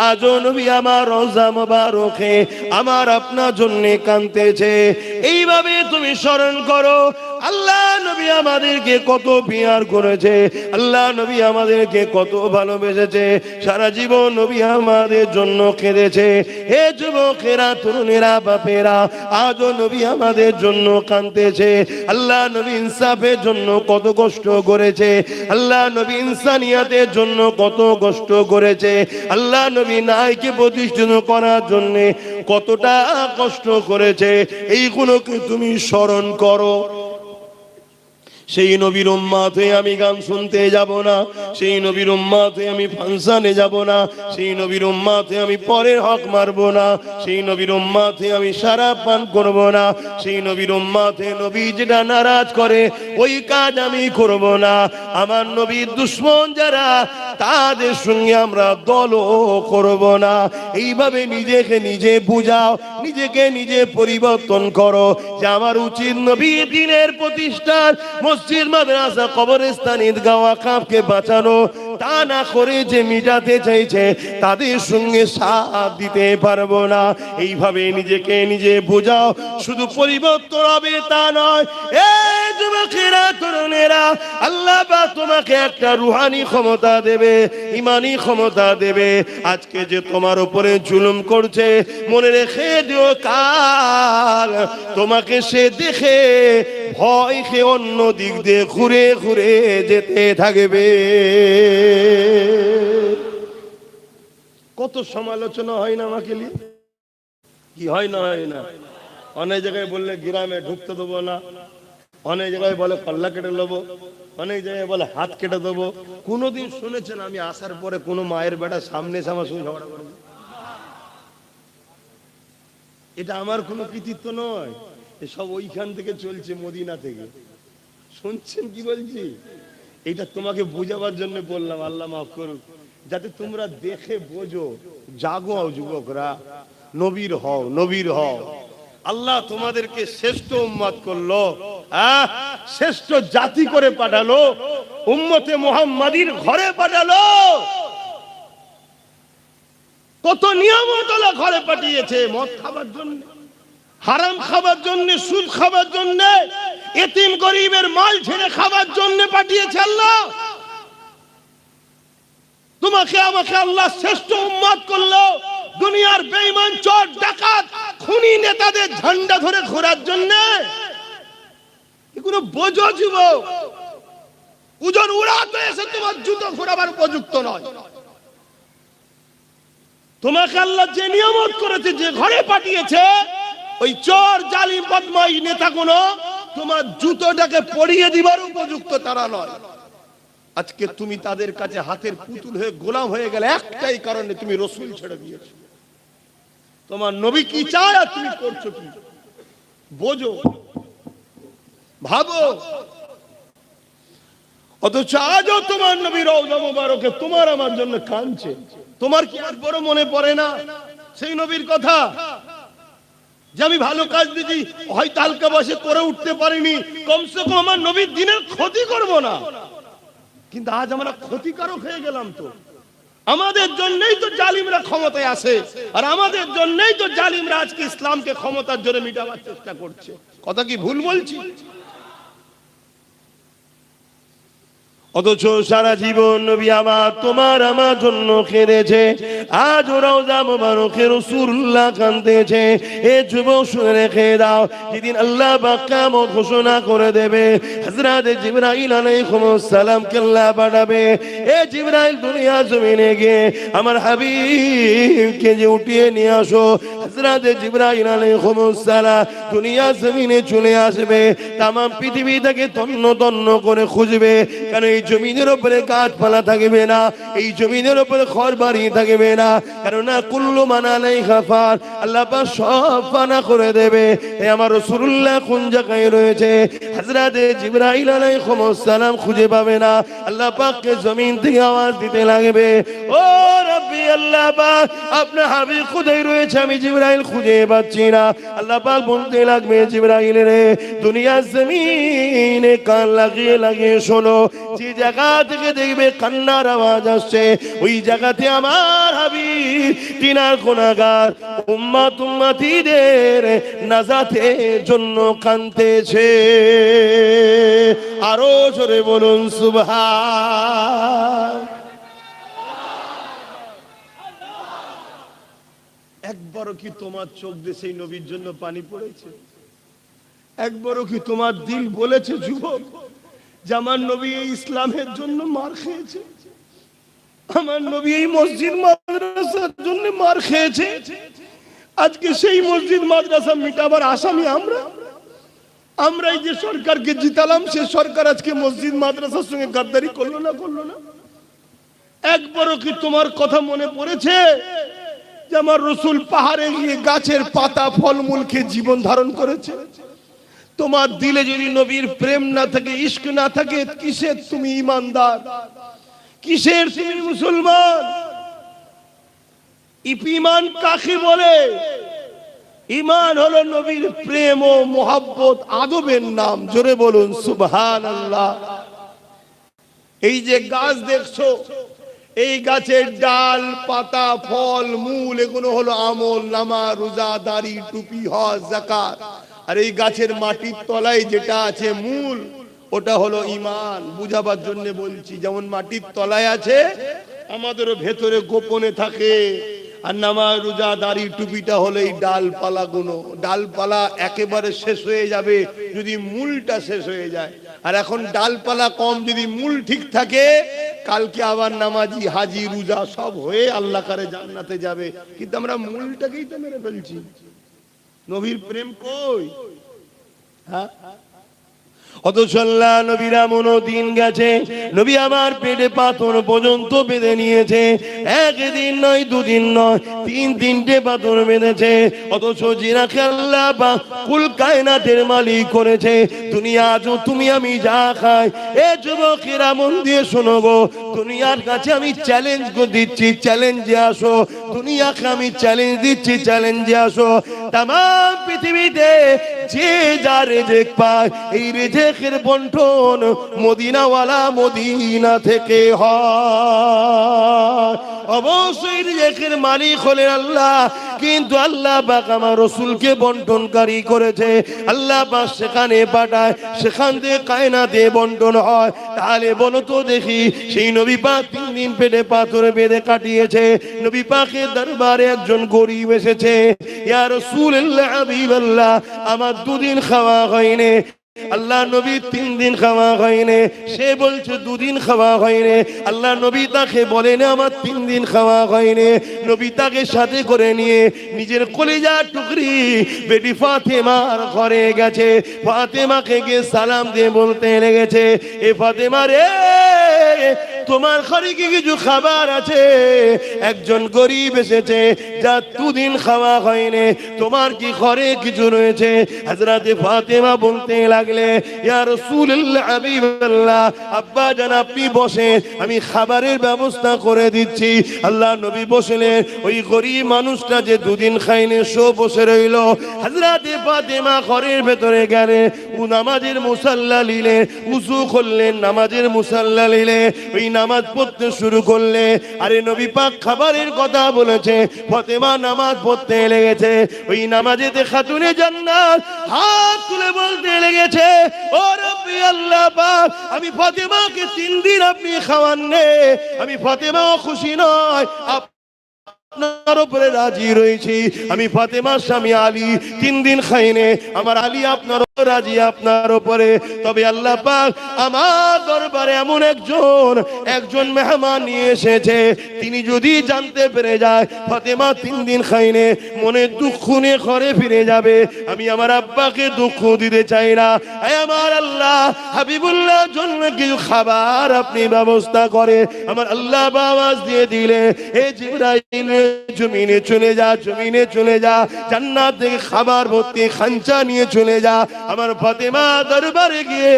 আজও নবী আমার রওজা মোবারকে আমার আপনার জন্য কাঁদতেছে। এইভাবে তুমি স্মরণ করো, আল্লাহ নবী আমাদেরকে কত পিয়ার করেছে, আল্লাহ নবী আমাদেরকে কত ভালোবেসেছে, সারা জীবন নবী আমাদের জন্য কেঁদেছে। হে যুবকেরা, তরুণেরা, বাপেরা, আজও নবী আমাদের জন্য কাঁদতেছে। আল্লাহ নবী ইনসাফের জন্য কত কষ্ট করেছে, আল্লাহ নবী ইনসানিয়াতের জন্য কত কষ্ট করেছে, আল্লাহ নবী নাইকে প্রতিষ্ঠিত করার জন্য কতটা কষ্ট করেছে। এইগুলোকে তুমি স্মরণ করো। সেই নবীর উম্মত হয়ে আমি গান শুনতে যাব না, সেই নবীর উম্মত হয়ে আমি ফাংশনে যাব না, সেই নবীর উম্মত হয়ে আমি পরের হক মারব না, সেই নবীর উম্মত হয়ে আমি শরাব পান করব না, সেই নবীর উম্মত হয়ে নবী যেটা নারাজ করে ওই কাজ আমি করব না। আমার নবীর দুশমন যারা তাদের সঙ্গে আমরা দলও করব না। এইভাবে নিজেকে নিজে বুঝাও, নিজেকে নিজে পরিবর্তন করো যে আমার উচিত নবীর দ্বীনের প্রতিষ্ঠার, মসজিদ, মাদ্রাসা, কবরস্থান, ঈদগাহ, ওয়াকফকে বাঁচানো। তা না করে যে মিটাতে চাইছে তাদের সঙ্গে সাথ দিতে পারবো না। এইভাবে নিজেকে নিজে বোঝাও, শুধু পরিবর্তন হবে তা নয়। এই যুবকেরা, তরুণেরা, আল্লাহ পাক তোমাকে একটা রুহানি ক্ষমতা দেবে, ইমানি ক্ষমতা দেবে। আজকে যে তোমার উপরে জুলুম করছে, মনে রেখে দিও কাল তোমাকে সে দেখে ভয় খেয়ে অন্য দিক দিয়ে ঘুরে ঘুরে যেতে থাকবে। কত সমালোচনা হয় না আমাকে নিয়ে, কি হয় না? হয় না? অনেক জায়গায় বললে গ্রামে ঢুকতে দেবো না, অনেক জায়গায় বলে পাল্লা কেটে নেবো, অনেক জায়গায় বলে হাত কেটে দেবো। কোনোদিন শুনেছেন আমি আসার পরে কোনো মায়ের বেটা সামনে এসে আমার সঙ্গে ঝগড়া করবে? এটা আমার কোনো কৃতিত্ব নয়, এসব ওইখান থেকে চলছে, মদিনা থেকে। শুনছেন কি বলছি? এটা তোমাকে বোঝাবার জন্য বললাম, আল্লাহ মাফ করুন, যাতে তোমরা দেখে বোঝো। জাগো যুবকরা, নবীর হও, নবীর হও। আল্লাহ তোমাদেরকে শ্রেষ্ঠ উম্মত করলো, শ্রেষ্ঠ জাতি করে পাঠালো, উম্মতে মুহাম্মাদির ঘরে পাঠালো। কত নিয়ামত আল্লাহ ঘরে পাঠিয়েছে, মদ খাবার জন্য, হারাম খাবার জন্য, সুদ খাবার জন্য, এতিম গরিবের মাল ছেড়ে খাবার জন্য পাঠিয়েছে আল্লাহ। তোমাকে আমাকে আল্লাহ শ্রেষ্ঠ উম্মত করলো দুনিয়ার বেঈমান, চোর, ডাকাত, খুনি নেতাদের ঝান্ডা ধরে ঘোরার জন্য। এগুলো বোঝো যুবক, ওজন উড়াতে এসে তোমার জুতো ঘোরাবার উপযুক্ত নয়। তোমাকে আল্লাহ যে নিয়ামত করেছে, যে ঘরে পাঠিয়েছে, ওই চোর, জালিম, বদমাই নেতাগুলো তোমার জুতোটাকে পরিয়ে দিবার উপযুক্ত তারা নয়। আজকে তুমি তাদের কাছে হাতের পুতুল হয়ে গোলাম হয়ে গেলে একটাই কারণে, তুমি রসুল ছেড়ে দিয়েছো। তোমার নবী কি চায় আর তুমি করছো কি? বোঝো, ভাবো। অথচ আজও তোমার নবী রওজা মুবারকে তোমার আমার জন্য কাঁদছে। তোমার কি আর বড় মনে পড়ে না সেই নবীর কথা, যে আমি ভালো কাজ দিয়েছি, হয়তো হালকা বসে করে উঠতে পারিনি, কমসে কম আমার নবীর দিনের ক্ষতি করব না। কিন্তু আজ আমরা ক্ষতিকারক হয়ে গেলাম। তো আমাদের জন্যই তো জালিমরা ক্ষমতায় আসে, আর আমাদের জন্যই তো জালিমরা আজকে ইসলামকে ক্ষমতার জোরে মিটাবার চেষ্টা করছে। কথা কি ভুল বলছি? অথচ সারা জীবন নবী আমার তোমার আমার জন্য কেঁদেছে। আজ রওজা মুবারকে রাসূলুল্লাহ কাঁদতেছে। এ যুবক শুনে রেখে দাও, যেদিন আল্লাহ পাক কিয়ামত ঘোষণা করে দেবে, হযরত জিবরাইল আলাইহিস সালামকে আল্লাহ পাঠাবে। এ জিবরাইল, দুনিয়া জমিনে গিয়ে আমার হাবিবকে যে উঠিয়ে নিয়ে আসো। হযরত জিবরাইল আলাইহিস সালাম দুনিয়া জমিনে চলে আসবে, তাম পৃথিবী থেকে তন্ন তন্ন করে খুঁজবে, কারণ এই জমিনের উপরে গাছপালা থাকবে না, এই জমিনের উপরে ঘরবাড়ি থাকবে না, কেননা কুল্লু মান আলাইহা ফান, আল্লাহ পাক সব ফানা করে দেবে। এই আমার রাসূলুল্লাহ কোন জায়গায় রয়েছে? হযরত জিবরাইল আলাইহিস সালাম খুঁজে পাবে না, আল্লাহ পাককে জমিন থেকে আওয়াজ দিতে লাগবে, ও রব্বি, আল্লাহ পাক আপনার হাবিব কোথায় রয়েছে? আমি জিবরাইল খুঁজে পাচ্ছি না। আল্লাহ পাক বলতে লাগবে, জিবরাইল রে, দুনিয়া জমিনে কান লাগিয়ে লাগিয়ে শোনো, যে জায়গা থেকে দেখবে কান্নার আওয়াজ আসছে, ওই জায়গাতে আমার হাবিব তিনার গুনাহগার উম্মত উম্মতিদের নাজাতের জন্য কাঁদতেছে। আরো জোরে বলুন সুবহান। একবারও কি তোমার চোখ দিয়ে সেই নবীর জন্য পানি পড়েছে? একবারও কি তোমার দিল বলেছে যুবক, যে আমার নবী এই ইসলামের জন্য মার খেয়েছে, আমার নবী এই মসজিদ মাদ্রাসার জন্য মার খেয়েছে, আজকে সেই মসজিদ মাদ্রাসা মিটাবার আসামি আমরা? আমরা এই যে সরকারকে জিতালাম, সে সরকার আজকে মসজিদ মাদ্রাসার সঙ্গে গাদ্দারি করলো না? করলো না? একবারও কি তোমার কথা মনে পড়েছে যে আমার রাসূল পাহাড়ে গিয়ে গাছের পাতা ফলমূল খেয়ে জীবন ধারণ করেছে? তোমার দিলে যদি নবীর প্রেম না থাকে, ইশক না থাকে, কিসের তুমি ঈমানদার, কিসের তুমি মুসলমান? ঈমান কাকে বলে? ঈমান হলো নবীর প্রেম ও মোহাব্বত, আদবের নাম। জোরে বলুন সুবহানাল্লাহ। এই যে গাছ দেখছো, এই গাছের ডাল, পাতা, ফল, মূল, এগুলো হলো আমল নামা, রোজা, দাড়ি, টুপি, হজ, যাকাত। আর এই গাছের মাটির তলায় যেটা আছে মূল, ওটা হলো ঈমান। বুঝাবার জন্য বলছি, যেমন মাটির তলায় আছে, আমাদেরও ভেতরে গোপনে থাকে। আর নামাজ, রোজা, দাড়ি, টুপিটা হলো এই ডালপালা গুলো। ডালপালা একেবারে শেষ হয়ে যাবে যদি মূলটা শেষ হয়ে যায়। আর এখন ডালপালা কম, যদি মূল ঠিক থাকে, কালকে আবার নামাজি, হাজি, রোজা সব হয়ে আল্লাহ কারে জান্নাতে যাবে। কিন্তু আমরা মূলটাকেই তো মেরে ফেলছি। নবীর প্রেম কই? হ্যাঁ, অথচ আল্লাহ নবীর এমন দিন গেছে, নবী আমার পেটে পাথর পর্যন্ত বেঁধে নিয়েছে। একদিন নয়, দুদিন নয়, তিনটে পাথর বেঁধেছে। অথচ যিনাকে আল্লাহ পাক কুল কায়নাতের মালিক করেছে, দুনিয়া আজ তুমি আমি যা খাই, এ যুবকেরা মন দিয়ে শোনো গো, দুনিয়ার কাছে আমি চ্যালেঞ্জ দিচ্ছি, চ্যালেঞ্জে আসো। দুনিয়াকে আমি চ্যালেঞ্জ দিচ্ছি, চ্যালেঞ্জে আসো। তাম পৃথিবীতে যে যা রেজেক পায়, এই রেজেকের বন্টন মদিনাওয়ালা মদিনা থেকে হয়। অবশ্যই রিজেকের মালিক হলেন আল্লাহ, কিন্তু আল্লাহ পাক আমার রাসূলকে বন্টনকারী করেছে। আল্লাহ পাক সেখানে পাঠায়, সেখান থেকে কায়নাতে বন্টন হয়। তাহলে বলো তো দেখি, সেই নবী পাক 3 দিন পেটে পাথর বেঁধে কাটিয়েছে। নবী পাকের দরবারে একজন গরীব এসেছে, ইয়া রাসূলুল্লাহ হাবিবাল্লাহ, আমার 2 দিন খাওয়া হয়নি। আল্লাহ নবী 3 দিন খাওয়া হয়নি, সে বলছে 2 দিন খাওয়া হয়নি। আল্লাহ নবী তাকে বলেন আমার 3 দিন খাওয়া হয়নি। নবী তাকে সাথে করে নিয়ে নিজের কলিজার টুকরি বেটি ফাতেমার ঘরে গেছে। ফাতেমাকে গিয়ে সালাম দিয়ে বলতে লেগেছে, এ ফাতেমা রে, তোমার ঘরে কি কিছু খাবার আছে? একজন গরিব এসেছে, যা 2 দিন খাওয়া হয়নি, তোমার কি ঘরে কিছু রয়েছে? হযরতে ফাতেমা বলতে লাগলে, ইয়া রাসূলুল্লাহ হাবিবাল্লাহ, আব্বা জান আপনি বসেন, আমি খাবারের ব্যবস্থা করে দিচ্ছি। আল্লাহ নবী বসলেন। ওই গরিব মানুষটা যে 2 দিন খায়নি, সে বসে রইল। হযরতে ফাতেমা ঘরের ভেতরে গেলেন, নামাজের মুসাল্লা নিলেন, উযু করলেন, নামাজের মুসাল্লা নিলেন, ওই নামাজ পড়তে শুরু করলে। আরে নবী পাক খাবারের কথা বলেছে, ফাতেমা নামাজ পড়তে লেগেছে। ওই নামাজেতে খাতুনে জান্নাত হাত তুলে বলতে লেগেছে, ও রব্বি আল্লাহ পাক, আমি ফাতেমাকে 3 দিন আপনি খাওয়াননি, আমি ফাতেমাও খুশি নয়, আপনার উপরে রাজি রয়েছি। আমি ফাতেমার স্বামী আলী 3 দিন খাইনি, আমার আলী আপনার রাজি আপনার উপরে। তবে আল্লাহ পাক আমার দরবারে এমন একজন মেহমান নিয়ে এসেছে, তিনি যদি জানতে পেরে যায় ফাতেমা 3 দিন খাইনি, মনে দুঃখ নিয়ে ঘরে ফিরে যাবে। আমি আমার আব্বাকে দুঃখ দিতে চাই না। আমার আল্লাহ হাবিবুল্লাহ জন্য কিছু খাবার আপনি ব্যবস্থা করে। আমার আল্লাহ আওয়াজ দিয়ে দিলে, হে জিবরাইল, জমিনে চলে যা, জমিনে চলে যা, জান্নাত থেকে খাবার ভর্তি খাঞ্চা নিয়ে চলে যা। আমার ফাতেমা দরবারে গিয়ে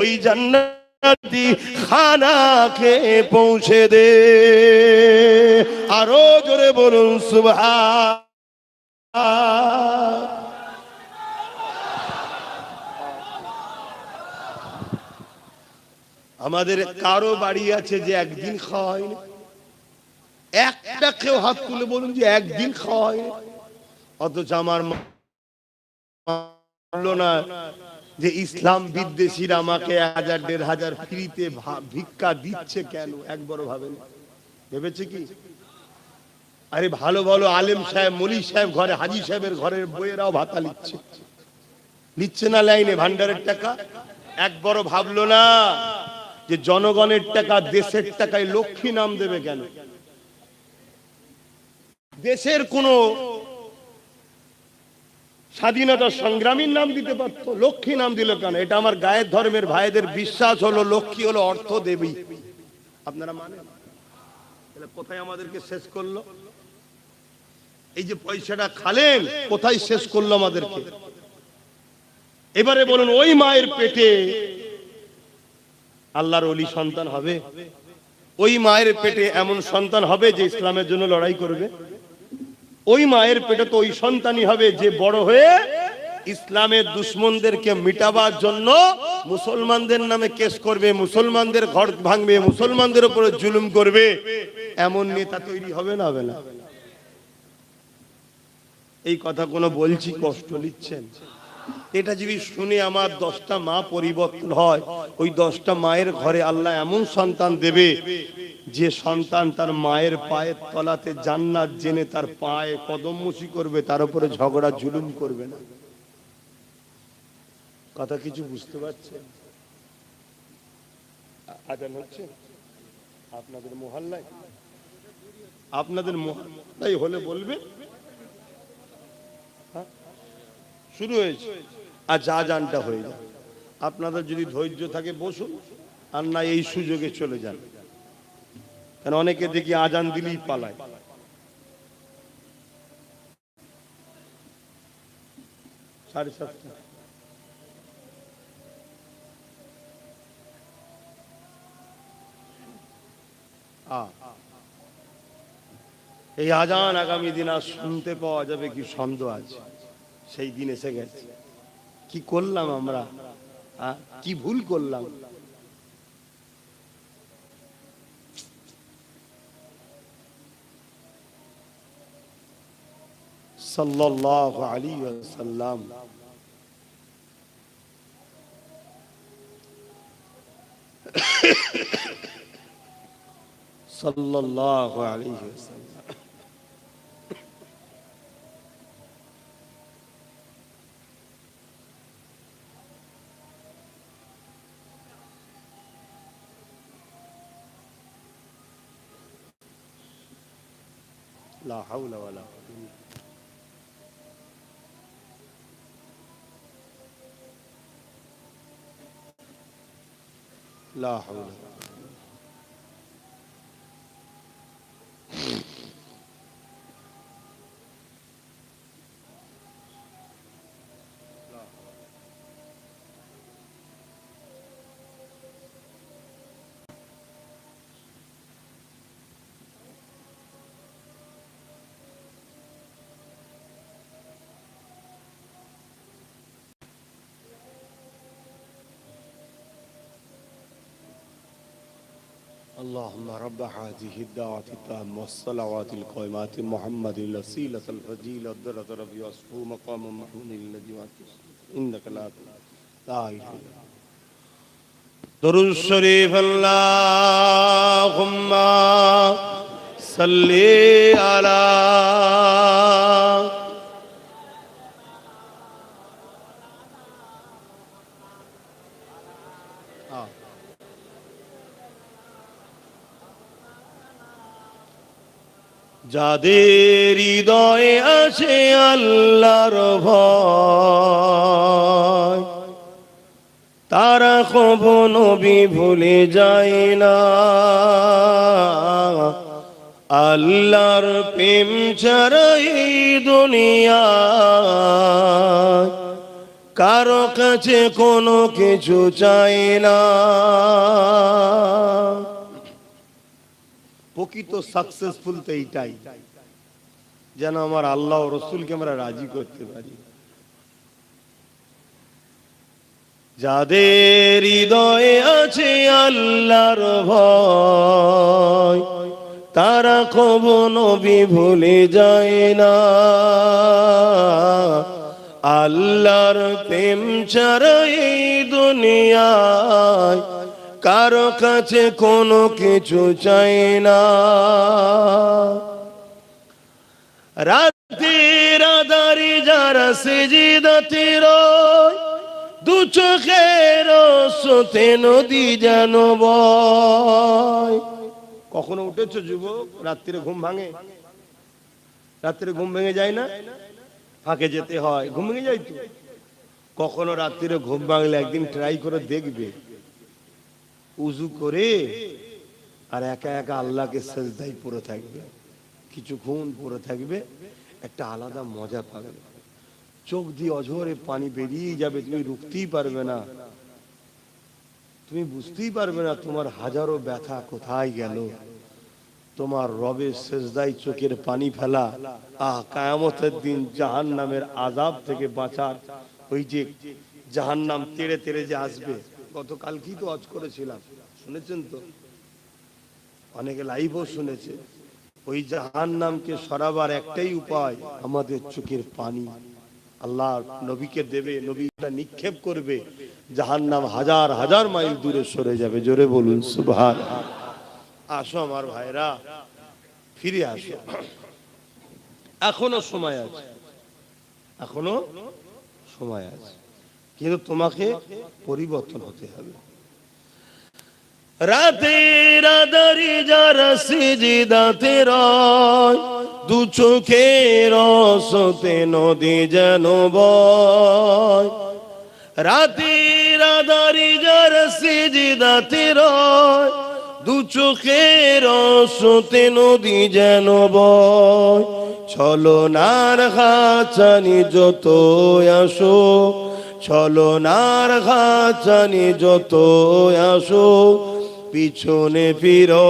ওই জান্নাতি খানা খেয়ে পৌঁছে দে। আরো জোরে বলুন সুবহান। আমাদের কারো বাড়ি আছে যে একদিন খাওয়া হয়নি? একটা কেউ হাত তুলে বলুন যে একদিন খাওয়া হয়নি। অথচ আমার বললো না যে ইসলাম বিদ্বেষীরা আমাকে 1000 1500 ফ্রিতে ভিক্ষা দিচ্ছে কেন? একবারও ভাবেন? ভেবেছে কি? আরে ভালো ভালো আলেম সাহেব, মলি সাহেব ঘরে, হাজি সাহেবের ঘরের বইয়েরাও ভাতা নিচ্ছে না লাইনে ভান্ডারের টাকা। একবারও ভাবলো না যে জনগণের টাকা, দেশের টাকায় লক্ষ্মী নাম দেবে কেন? দেশের কোন স্বাধীনতা সংগ্রামীর নাম দিতে পারতো, লক্ষ্মী নাম দিল কেন? এটা আমার গায়ের ধর্মের ভাইদের বিশ্বাস হলো লক্ষ্মী হলো অর্থ দেবী। আপনারা মানেন? কোথায় আমাদেরকে শেষ করলো? এই যে পয়সাটা খালেন, কোথায় শেষ করলো আমাদেরকে? এবারে বলুন, ওই মায়ের পেটে আল্লাহর ওলি সন্তান হবে? ওই মায়ের পেটে এমন সন্তান হবে যে ইসলামের জন্য লড়াই করবে? ওই মায়ের পেটে তো ওই সন্তানই হবে যে বড় হয়ে ইসলামের দুশমনদেরকে মিটাবার জন্য মুসলমানদের নামে কেস করবে, মুসলমানদের ঘর ভাঙবে, মুসলমানদের উপরে জুলুম করবে। এমন নেতা তৈরি হবে না? হবে না? এই কথা কোনো বলছি, কষ্ট নিচ্ছেন? এটা যদি শুনে আমার 10টা মা পরিবর্তন হয়, ওই 10টা মায়ের ঘরে আল্লাহ এমন সন্তান দেবে যে সন্তান তার মায়ের পায়ের তলাতে জান্নাত জেনে তার পায়ে কদমমুচি করবে, তার উপরে ঝগড়া জুলুম করবে না। কথা কিছু বুঝতে পারছেন? আজান হচ্ছে আপনাদের মহল্লায়? আপনাদের মহল্লায় হলে বলবে শুরু হয়েছে, আর আজানটা হয়ে যায়। আপনাদের যদি ধৈর্য থাকে বসুন, আর না এই সুযোগে চলে যান, কারণ অনেকে দেখি আজান দিলেই পালায়। সাড়ে সাতটা। এই আজান আগামী দিন আর শুনতে পাওয়া যাবে কি সন্দেহ আছে? সেই দিন এসে গেছে। কি করলাম আমরা, কি ভুল করলাম? সাল্লাল্লাহু আলাইহি ওয়াসাল্লাম সাল্লাল্লাহু আলাইহি ওয়াসাল্লাম লা হাওলা ওয়ালা لا حول اللهم رب هذه الدعوة التامة والصلوات القائمات محمد الوسيلة الفضيلة الدرجة الرفيعة وصفه مقام محمود الذي وعدته إنك لا إله إلا درود الشريف اللهم صل على যাদের হৃদয়ে আছে আল্লাহর ভয়, তারা কখনো নবী ভুলে যায় না। আল্লাহর প্রেম ছাড়া এই দুনিয়ায় কারো কাছে কোনো কিছু চাই না। প্রকৃত সাকসেসফুল তো এইটাই, যেন আমার আল্লাহ ও রসুলকে আমরা রাজি করতে পারি। যাদের হৃদয়ে আছে আল্লাহর ভয়, তারা কখনো নবী ভুলে যায় না। আল্লাহর প্রেম ছাড়া এই দুনিয়ায় কারো কাছে কোনো কিছু চাই না। রাতের আধারে যারা সিজদাতে রয়, দু চোখের স্রোতে নদী যেন বয়। কখনো উঠেছো যুবক? রাত্রিরে ঘুম ভাঙে? রাত্রিরে ঘুম ভেঙে যায় না? ফাঁকে যেতে হয়, ঘুম ভেঙে যায় তো। কখনো রাত্রিরে ঘুম ভাঙলে একদিন ট্রাই করে দেখবে, উজু করে আর একা একা আল্লাহকে সেজদায় পড়ে থাকবে, কিছুক্ষণ পড়ে থাকবে, একটা আলাদা মজা পাবে। চোখ দিয়ে অঝরে পানি বেরিয়ে যাবে, তুমি রুখতেই পারবে না, তুমি বুঝতেই পারবে না তোমার হাজারো ব্যথা কোথায় গেল। তোমার রবের সেজদায় চোখের পানি ফেলা, কিয়ামতের দিন জাহান্নামের আযাব থেকে বাঁচার ওই যে জাহান্নাম তেড়ে তেড়ে যে আসবে। গতকাল কি তো ওয়াজ করেছিলাম, শুনেছেন তো? অনেকে লাইভও শুনেছে। ওই জাহান্নামকে সরাবার একটাই উপায়, আমাদের চোখের পানি আল্লাহ নবীকে দেবে, নবীটা নিক্ষেপ করবে, জাহান্নাম হাজার হাজার মাইল দূরে সরে যাবে। জোরে বলুন সুবহানাল্লাহ। আসো আমার ভাইরা, ফিরে আসো, এখনো সময় আছে, এখনো সময় আছে, কিন্তু তোমাকে পরিবর্তন হতে হবে। রাতের আধারে যারা সিজদাতে রয়, দু চোখের স্রোতে নদী যেন বয়। রাতের মাদারি যার সিজদাতে রয়, দু চোখের অশ্রুতে নদী যেন বয়। ছলনার ঘাচানি যত আসো, ছলনার ঘাচানি যত আসো, পিছনে ফিরো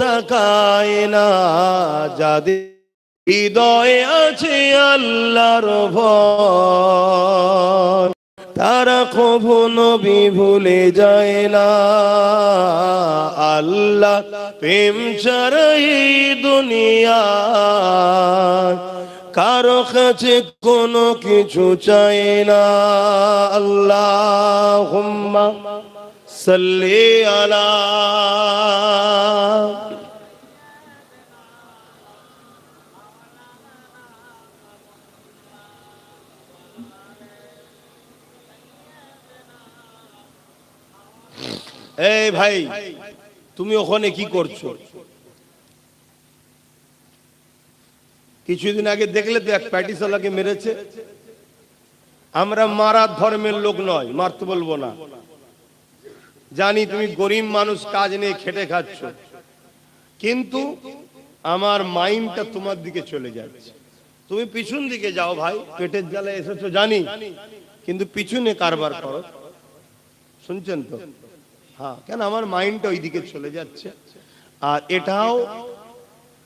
তাকায় না। যাদের হৃদয়ে আছে আল্লাহর ভয়, তারা কভু নবী ভুলে যায় না। আল্লাহ প্রেম ছাড়া এই দুনিয়া কারো কাছে কোনো কিছু চাই না। আল্লাহুম্মা সাল্লি আলা। এই ভাই, তুমি ওখানে কি করছো? কিছুদিন আগে দেখলে তো এক প্যাটিসালাকে মেরেছে। আমরা মারার ধর্মের লোক নয়, মারতে বলবো না। জানি তুমি গরিব মানুষ, কাজ নিয়ে খেটে খাচ্ছ, কিন্তু আমার মাইন্ডটা তোমার দিকে চলে যাচ্ছে। তুমি পিছন দিকে যাও ভাই, পেটের জ্বালায় এসেছো জানি, কিন্তু পিছনে কারবার করো। শুনছেন তো? হ্যাঁ, কেন আমার মাইন্ডটা ওই দিকে চলে যাচ্ছে। আর এটাও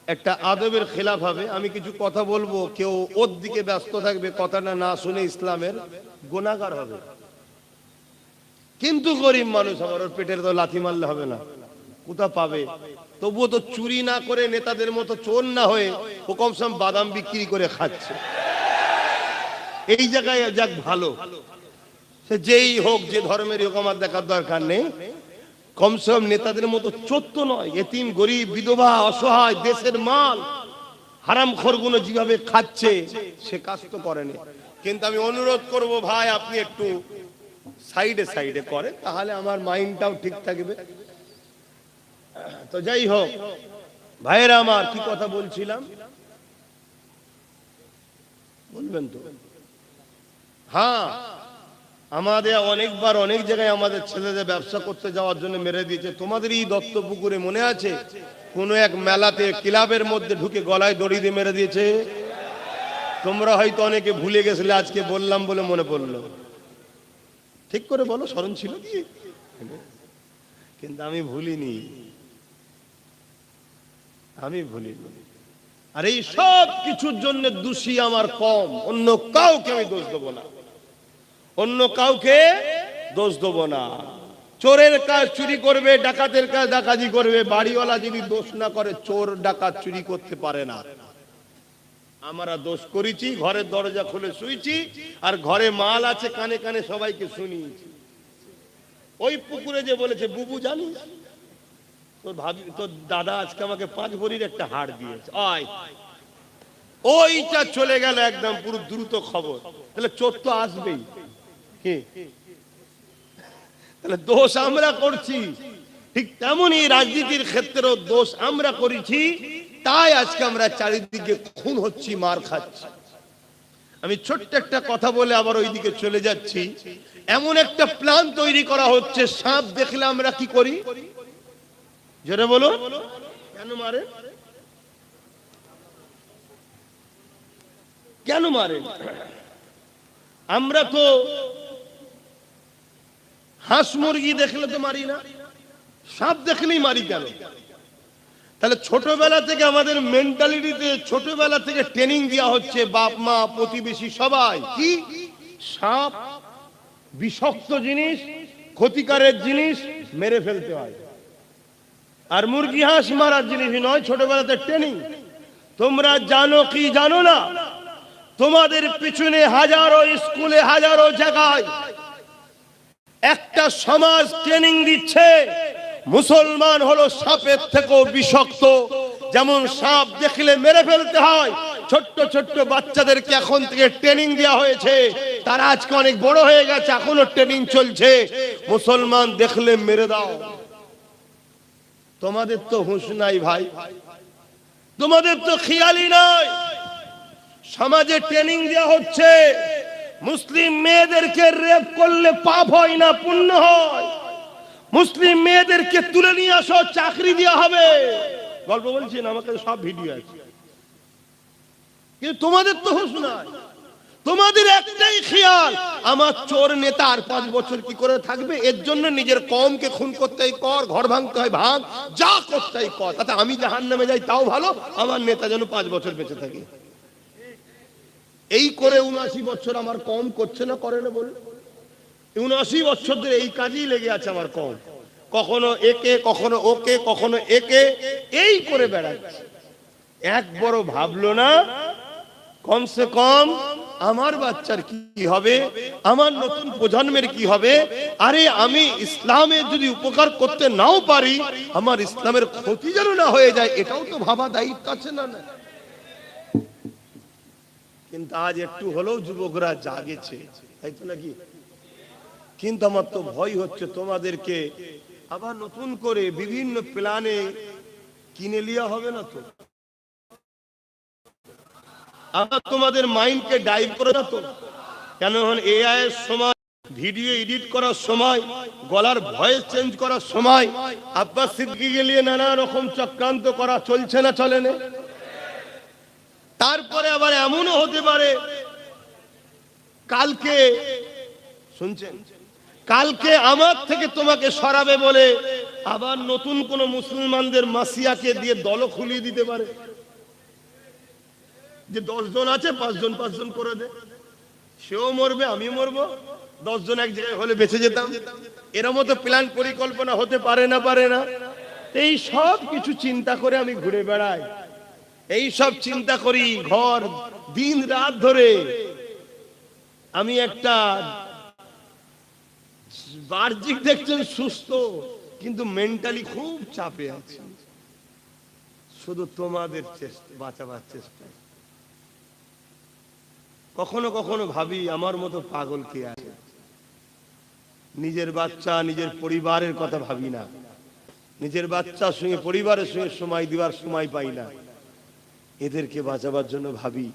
একটা আদবের খেলাফ হবে। আমি কিছু কথা বলবো, কেউ ওর দিকে ব্যস্ত থাকবে, কথাটা না শুনে ইসলামের গুনাহগার হবে। কিন্তু গরিব মানুষ আমার, ওর পেটের তো লাথি মারলে হবে না, কোথা পাবে? তবুও তো চুরি না করে, নেতাদের মতো চোর না হয়ে ও কমসে কম বাদাম বিক্রি করে খাচ্ছে। এই জায়গায় যাক ভালো, সে যেই হোক, যে ধর্মেরই হোক, আমার দেখার দরকার নেই। কমসে কম নেতাদের মতো চোর তো নয়। এতিম, গরিব, বিধবা, অসহায়, দেশের মাল হারামখোরগুলো যেভাবে খাচ্ছে, সে কাজ তো করেনি। কিন্তু আমি অনুরোধ করব ভাই, আপনি একটু সাইডে সাইডে করে, তাহলে আমার মাইন্ডটাও ঠিক থাকবে। তো যাই হোক ভাইয়েরা আমার, কি কথা বলছিলাম বলবেন তো? হ্যাঁ, আমাদের অনেকবার অনেক জায়গায় আমাদের ছেলেদের ব্যবসা করতে যাওয়ার জন্য মেরে দিয়েছে। তোমাদের এই দত্তপুকুরে মনে আছে, কোন এক মেলাতে ক্লাবের মধ্যে ঢুকে গলায় দড়ি দিয়ে মেরে দিয়েছে। তোমরা হয়তো অনেকে ভুলে গেছিলে, আজকে বললাম বলে মনে পড়লো। ঠিক করে বলো, স্মরণ ছিল কি? কিন্তু আমি ভুলিনি, আমি ভুলিনি। আর এই সব কিছুর জন্য দোষী আমার কম, অন্য কাউকে আমি দোষ দেবো না, অন্য কাউকে দোষ দেবো না। চোরের কাজ চুরি করবে, ডাকাতের কাজ ডাকাতি করবে, বাড়িওয়ালা যদি দোষ না করে, চোর ডাকাত চুরি করতে পারে না। আমরা দোষ করেছি, ঘরের দরজা খুলে শুয়েছি, আর ঘরে মাল আছে, কানে কানে সবাইকে শুনিয়েছি। ওই পুকুরে যে বলেছে, বুবু জানিস তোর ভাবি, তোর দাদা আজকে আমাকে 5 ভরির একটা হাড় দিয়েছে, আয়, ওইটা চলে গেল একদম পুরো দ্রুত খবর। তাহলে চোর তো আসবেই। তাহলে দোষ আমরা করছি, ঠিক তেমনই রাজনীতির ক্ষেত্রেও দোষ আমরা করেছি। তাই আজকে আমরা চারিদিকে খুন হচ্ছি, মার খাচ্ছি। আমি ছোট্ট একটা কথা বলে আবার ওইদিকে চলে যাচ্ছি। এমন একটা প্ল্যান তৈরি করা হচ্ছে, সাপ দেখলে আমরা কি করি? জোরে বলো, কেন মারে? কেন মারে? আমরা তো হাঁস মুরগি দেখলে তো মারি না, সাপ দেখলেই মারি কেন? তাহলে ছোটবেলা থেকে আমাদের মেন্টালিটিতে ছোটবেলা থেকে ট্রেনিং দেওয়া হচ্ছে, বাপ মা প্রতিবেশী সবাই, কি সাপ বিষাক্ত জিনিস, ক্ষতিকারক জিনিস, মেরে ফেলতে হয়। আর মুরগি হাঁস মারার জিনিস নয়, ছোটবেলাতে ট্রেনিং। তোমরা জানো কি জানো না, তোমাদের পিছনে হাজারো স্কুলে, হাজারো জায়গায় একটা সমাজ ট্রেনিং দিচ্ছে, মুসলমান হলো সাপের থেকেও বিষাক্ত। যেমন সাপ দেখলে মেরে ফেলতে হয়, ছোট্ট ছোট্ট বাচ্চাদেরকে এখন থেকে ট্রেনিং দেওয়া হয়েছে। তারা আজকে অনেক বড় হয়ে গেছে, এখনো ট্রেনিং চলছে, মুসলমান দেখলে মেরে দাও। তোমাদের তো হুঁশ নাই ভাই, তোমাদের তো খেয়ালই নাই। সমাজে ট্রেনিং দেওয়া হচ্ছে, মুসলিম মেয়েদেরকে রেপ করলে পাপ হয় না, পুণ্য হয়। মুসলিম মেয়েদেরকে তুলে নিয়ে আসো, চাকরি দেওয়া হবে। গল্প বলছি না, আমার কাছে সব ভিডিও আছে। কিন্তু তোমাদের তো হুঁশ নাই, তোমাদের একটাই খেয়াল, আমার চোর নেতা আর 5 বছর কি করে থাকবে, এর জন্য নিজের কওমকে খুন করতে হয় কর, ঘর ভাঙতে হয় ভাঙ, যা করতে হয় কর, তাতে আমি জাহান্নামে যাই তাও ভালো, আমার নেতা যেন 5 বছর বেঁচে থাকে। এই করে 79 বছর আমার কওম করছে না, করে না বলে? 79 বছর ধরে এই কাজেই লেগে আছে আমার কওম, কখনো একে কখনো ওকে কখনো একে, এই করে বেড়াচ্ছে। একবারও ভাবলো না কমসে কম আমার বাচ্চার কি হবে, আমার নতুন প্রজন্মের কি হবে। আরে আমি ইসলামের যদি উপকার করতে নাও পারি, আমার ইসলামের ক্ষতি যেন না হয়ে যায়, এটাও তো ভাবা দায়িত্ব আছে না? না, কিন্তু আজ একটু হলেও যুবকরা জাগেছে, তাই তো নাকি? কিন্তু আমার তো ভয় হচ্ছে তোমাদেরকে আবার নতুন করে বিভিন্ন প্ল্যানে কিনে লিয়া হবে না তো? আবার তোমাদের মাইন্ডকে ডাইভ করে না তো? কেন এআই এর সময়, ভিডিও এডিট করার সময়, গলার ভয়েস চেঞ্জ করার সময় আব্বাস সিদ্দিকীকে নিয়ে নানা রকম চক্রান্ত করা চলছে না, চলে না? তারপরে আবার এমনও হতে পারে কালকে, শুনছেন, কালকে আমার থেকে তোমাকে সরাবে বলে আবার নতুন কোন মুসলমানদের মাসিয়াকে দিয়ে দল খুলিয়ে দিতে পারে, যে 10 জন আছে 5 জন 5 জন করে দে, সেও মরবে আমিও মরবো, 10 জন এক জায়গায় হলে বেঁচে যেতাম। এরম তো প্ল্যান পরিকল্পনা হতে পারে না, পারে না? এই সব কিছু চিন্তা করে আমি ঘুরে বেড়াই, এই সব চিন্তা করি ঘর দিন রাত ধরে। আমি একটা বাহ্যিক দেখছেন সুস্থ, কিন্তু মেন্টালি খুব চাপে আছি, শুধু তোমাদের চেষ্টা, বাঁচাবার চেষ্টা। কখনো কখনো ভাবি আমার মতো পাগল কে আছে? নিজের বাচ্চা নিজের পরিবারের কথা ভাবি না, নিজের বাচ্চার সঙ্গে পরিবারের সঙ্গে সময় দেওয়ার সময় পাই না, এদেরকে বাঁচাবার জন্য ভাবি।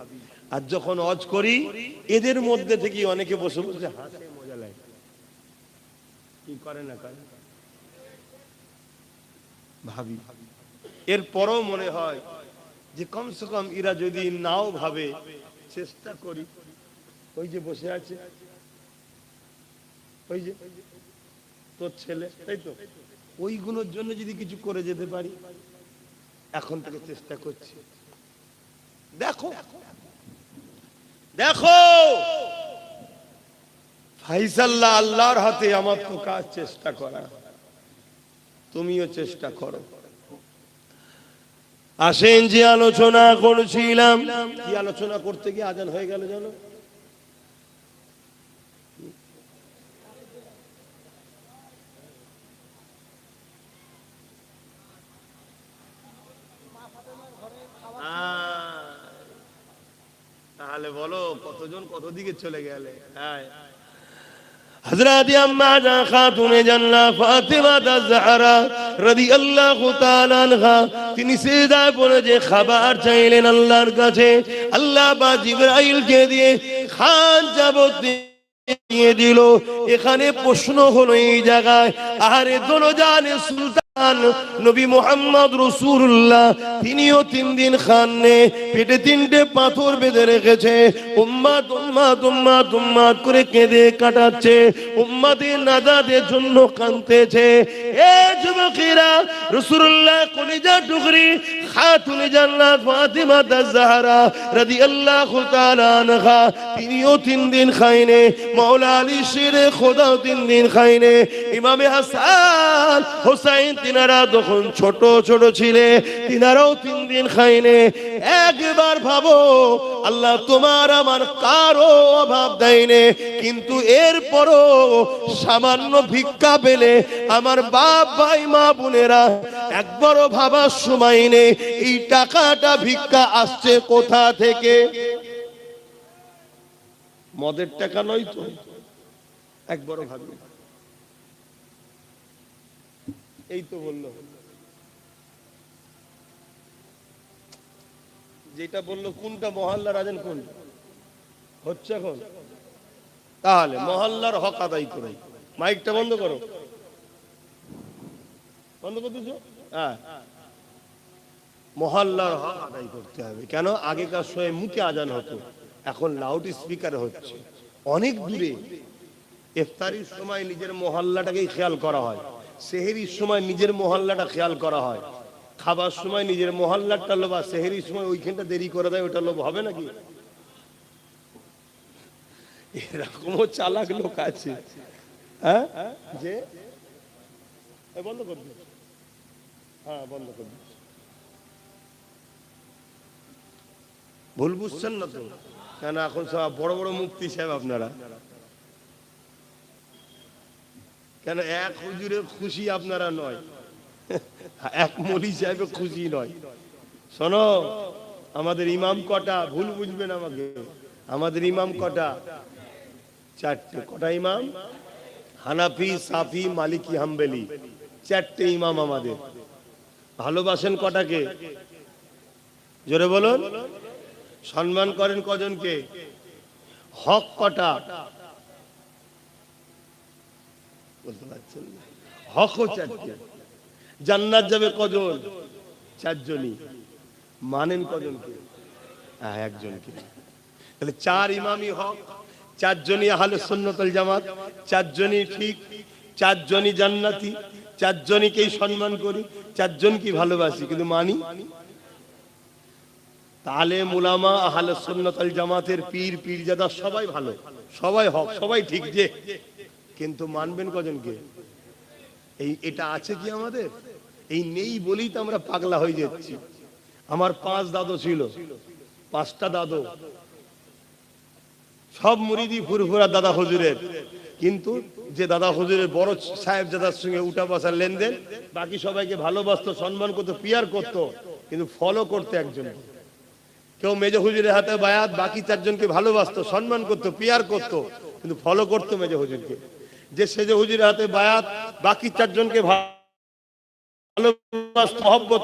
আর যখন হজ করি, এদের মধ্যে থেকে অনেকে বসে বসে হাসে, মজা লাগে, কি করে না করে ভাবি। এরপরও মনে হয় যে কমসে কম এরা যদি নাও ভাবে, চেষ্টা করি। ওই যে বসে আছে, ওই যে তোর ছেলে, তাই তো, ওইগুলোর জন্য যদি কিছু করে যেতে পারি, এখন থেকে চেষ্টা করছি। দেখো দেখো ফাইসাল্লাহ আল্লাহর হাতে, আমার তো কাজ চেষ্টা করা, তুমিও চেষ্টা করো। আসেন যে আলোচনা করছিলাম, কি আলোচনা করতে গিয়ে আজান হয়ে গেল জানো? তাহলে বলো কতজন কত দিকে চলে গেলে। হযরত আম্মা জান খাতুনে জান্নাত ফাতেমা আয-জাহরা রাদিয়াল্লাহু তাআলা আনহা, তিনি সিজদায় পড়ে যে খাবার চাইলেন আল্লাহর কাছে, আল্লাহ বা জিবরাইলকে দিয়ে খান যাবত দিয়ে দিল। এখানে প্রশ্ন হলো এই জায়গায়, আরে দোনোজানে সুলতান নবী মুহাম্মদ রাসূলুল্লাহ, তিনিও 3 দিন খাননে পেটে 3টে পাথর বেঁধে রেখেছে, উম্মাত উম্মাত উম্মাত উম্মাত করে কেঁদে কাটাচ্ছে, উম্মাতের নাজাতের জন্য কাঁদতেছে। এ যুবকেরা, রাসূলুল্লাহ কলিজা টুকরি খাতুনে জান্নাত ফাতেমা আয-জাহরা রাদিয়াল্লাহু তাআলা আনহা, তিনিও 3 দিন খায়নি। মাওলা আলী শেরে খোদা 3 দিন খায়নি। ইমামে হাসান হোসেন তিনারা তখন ছোট ছোট ছিলেন, তিনারাও 3 দিন খায়নি। একবার ভাবো, আল্লাহ তোমার আমার কারো অভাব দেয়নি, কিন্তু এরপরও সামান্য ভিক্ষা পেলে আমার বাপ ভাই মা বোনেরা একবারও ভাবার সময় নেই এই টাকাটা ভিক্ষা আসছে কোথা থেকে। মদের টাকা নয় তো, একবারও ভাবি। এই তো বললো, যেটা বললো কোনটা মহল্লা রাজেন কোন হচ্ছে এখন তাহলে মহল্লার হক আদায় করো। মাইকটা বন্ধ করো, বন্ধ করতেছো। হ্যাঁ, মহল্লার হক আদায় করতে হবে। কেন? আগেকার সময় মুখে আজান হতো, এখন লাউড স্পিকার হচ্ছে অনেক দূরে। ইফতারির সময় নিজের মহল্লাটাকেই খেয়াল করা হয়, সেহরির সময় নিজের মহল্লাটা খেয়াল করা হয়, খাবার সময় নিজের মহল্লাটা লোভ, আর সেহরির সময় ওইখানটা দেরি করে দেয়, ওটা লোভ হবে নাকি? এরকমও চালাক লোক আছে। হ্যাঁ, যে বন্ধ করে দিন, হ্যাঁ বন্ধ করে দিন। ভুল বুঝছেন না তো? কেন এখন সব বড় বড় মুফতি সাহেব আপনারা, কেন এক হুজুরের খুশি আপনারা নয়, এক মৌলী সাহেবের খুশি নয়। শোনো, আমাদের ইমাম কটা? ভুল বুঝবেন আমাকে, আমাদের ইমাম কটা? চারটে। কটা ইমাম? হানাফি, সাফি, মালিকি, হাম্বলি, চারটে ইমাম আমাদের। ভালোবাসেন কটাকে? জোরে বলুন। সম্মান করেন কজনকে? হক কটা? বলতে পারছেন না? হকও চারটে। জান্নাত যাবে কজন? চারজনই। মানেন কজনকে? একজনকে। তাহলে চার ইমামই হক, চারজনই আহলে সুন্নাত ওয়াল জামাত, চারজনই ঠিক, চারজনই জান্নাতি, চারজনকেই সম্মান করি, চারজনকে ভালোবাসি, কিন্তু মানি? তাহলে উলামা আহলে সুন্নাত ওয়াল জামাতের পীর পীরজাদা সবাই ভালো, সবাই হক, সবাই ঠিক, যে কিন্তু মানবেন কজনকে? এটা আছে কি আমাদের? এই নেই বলেই তো আমরা পাগলা হয়ে যাচ্ছি। আমার 5 দাদু ছিল, 5টা দাদু, সব মুরিদি ফুরফুরা দাদা হুজুরের, কিন্তু যে দাদা হুজুরের বড় সাহেব জাদার সঙ্গে উঠা বসার লেনদেন, বাকি সবাইকে ভালোবাসতো, সম্মান করতো, পিয়ার করতো, কিন্তু ফলো করতে একজন। কেউ মেজো হুজুরের হাতে বায়াত, বাকি চারজনকে ভালোবাসতো, সম্মান করতো, পিয়ার করতো, কিন্তু ফলো করতো মেজো হুজুরকে। যে সেজো হুজুরের হাতে বায়াত, বাকি চারজনকে ভালোবাসতো, মহব্বত,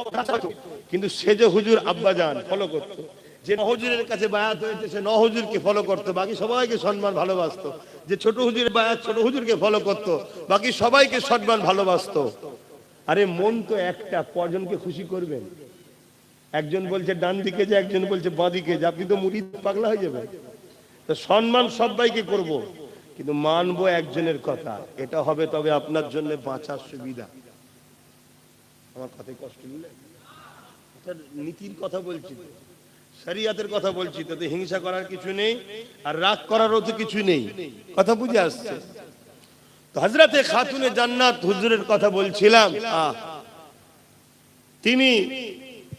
কিন্তু সেজো হুজুর আব্বাজান ফলো করতো। যে হুজুরের কাছে বায়াত হয়েছে সে হুজুরকে ফলো করতো, বাকি সবাইকে সম্মান ভালোবাসতো। যে ছোট হুজুরের বায়াত, ছোট হুজুরকে ফলো করতো, বাকি সবাইকে সম্মান ভালোবাসতো। আরে মন তো একটা, কজনকে খুশি করবেন? একজন বলছে ডান দিকে যে, একজন বলছে বাঁ দিকে যে, আপনি তো মুরিদ পাগলা হয়ে যাবেন। তো সম্মান সবাইকে করব, কিন্তু মানবো একজনের কথা। এটা হবে তবে আপনার জন্য বাঁচার সুবিধা। আমার কথায় কষ্ট নিলে? এটা নীতির কথা বলছি, শরিয়াতের কথা বলছি, তাতে হিংসা করার কিছু নেই, আর রাগ করারও তো কিছু নেই। কথা বুঝে আসছে তো? হযরতে খাতুনে জান্নাত হুজুরের কথা বলছিলাম। তিনি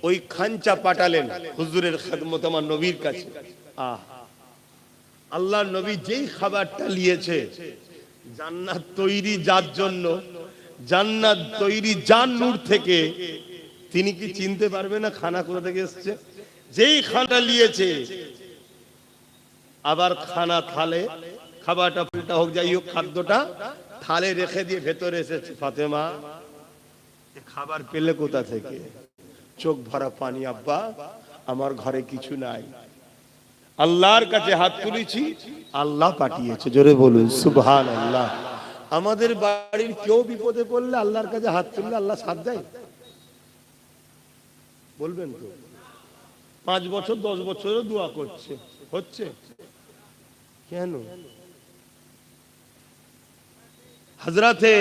ওই খাঞ্চা পাঠালেন হুজুরের খেদমত আমার নবীর কাছে। আল্লাহর নবী যেই খাবারটা নিয়েছে, জান্নাত তৈরি যার জন্য, জান্নাত তৈরি যার নূর থেকে, তিনি কি চিনতে পারবে না খানা কোথা থেকে এসেছে? যেই খানাটা নিয়েছে, আবার খানা থালে, খাবারটা ফুলটা হোক যাই হোক, খাদ্যটা থালে রেখে দিয়ে ভেতরে এসেছে, ফাতেমা খাবার পেলে কোথা থেকে? চোখ ভরা পানি, আব্বা আমার ঘরে কিছু নাই, আল্লাহর কাছে হাত তুলেছি, আল্লাহ পাঠিয়েছে। জোরে বলুন সুবহানাল্লাহ। আমাদের বাড়ির কেউ বিপদে পড়লে আল্লাহর কাছে হাত তুললে আল্লাহ সাথ দেয়? বলবেন তো? 5 বছর 10 বছরও দোয়া করছে, হচ্ছে কেন? হযরতে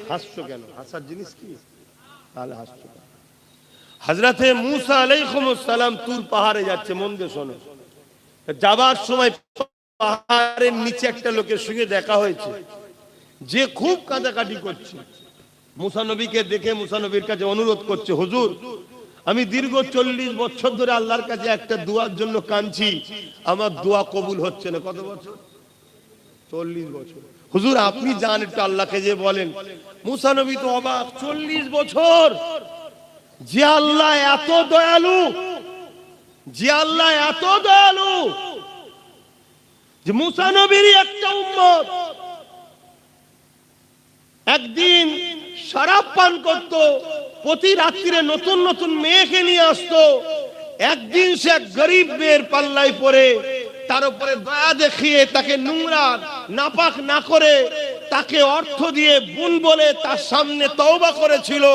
হাসছো কেন? হাসার জিনিস কি? তাহলে হাসছো কেন? হযরতে মুসা আলাইহিস সালাম তুর পাহাড়ে যাচ্ছে, মন দিয়ে শোনো। যাবার সময় পাহাড়ের নিচে একটা লোকের সঙ্গে দেখা হয়েছে, যে খুব কাঁদাকাটি করছে। মুসা নবীকে দেখে মুসা নবীর কাছে অনুরোধ করছে, হুজুর আমি দীর্ঘ 40 বছর ধরে আল্লাহর কাছে একটা দোয়ার জন্য কাঁদছি, আমার দোয়া কবুল হচ্ছে না। কত বছর? 40 বছর। হুজুর আপনি যান একটু আল্লাহকে যে বলেন। মুসা নবী তো অবাক, 40 বছর! যে আল্লাহ এত দয়ালু, যে আল্লাহ এত দয়ালু, যে মুসা নবীরই একটা উম্মত একদিন শরাব পান করত, প্রতি রাত্রিরে নতুন নতুন মেয়েকে নিয়ে আসতো, একদিন সে এক গরিব মেয়ের পাল্লায় পড়ে তার উপরে দয়া দেখিয়ে তাকে নোংরা নাপাক না করে তাকে অর্থ দিয়ে বোন বলে তার সামনে তওবা করেছিল,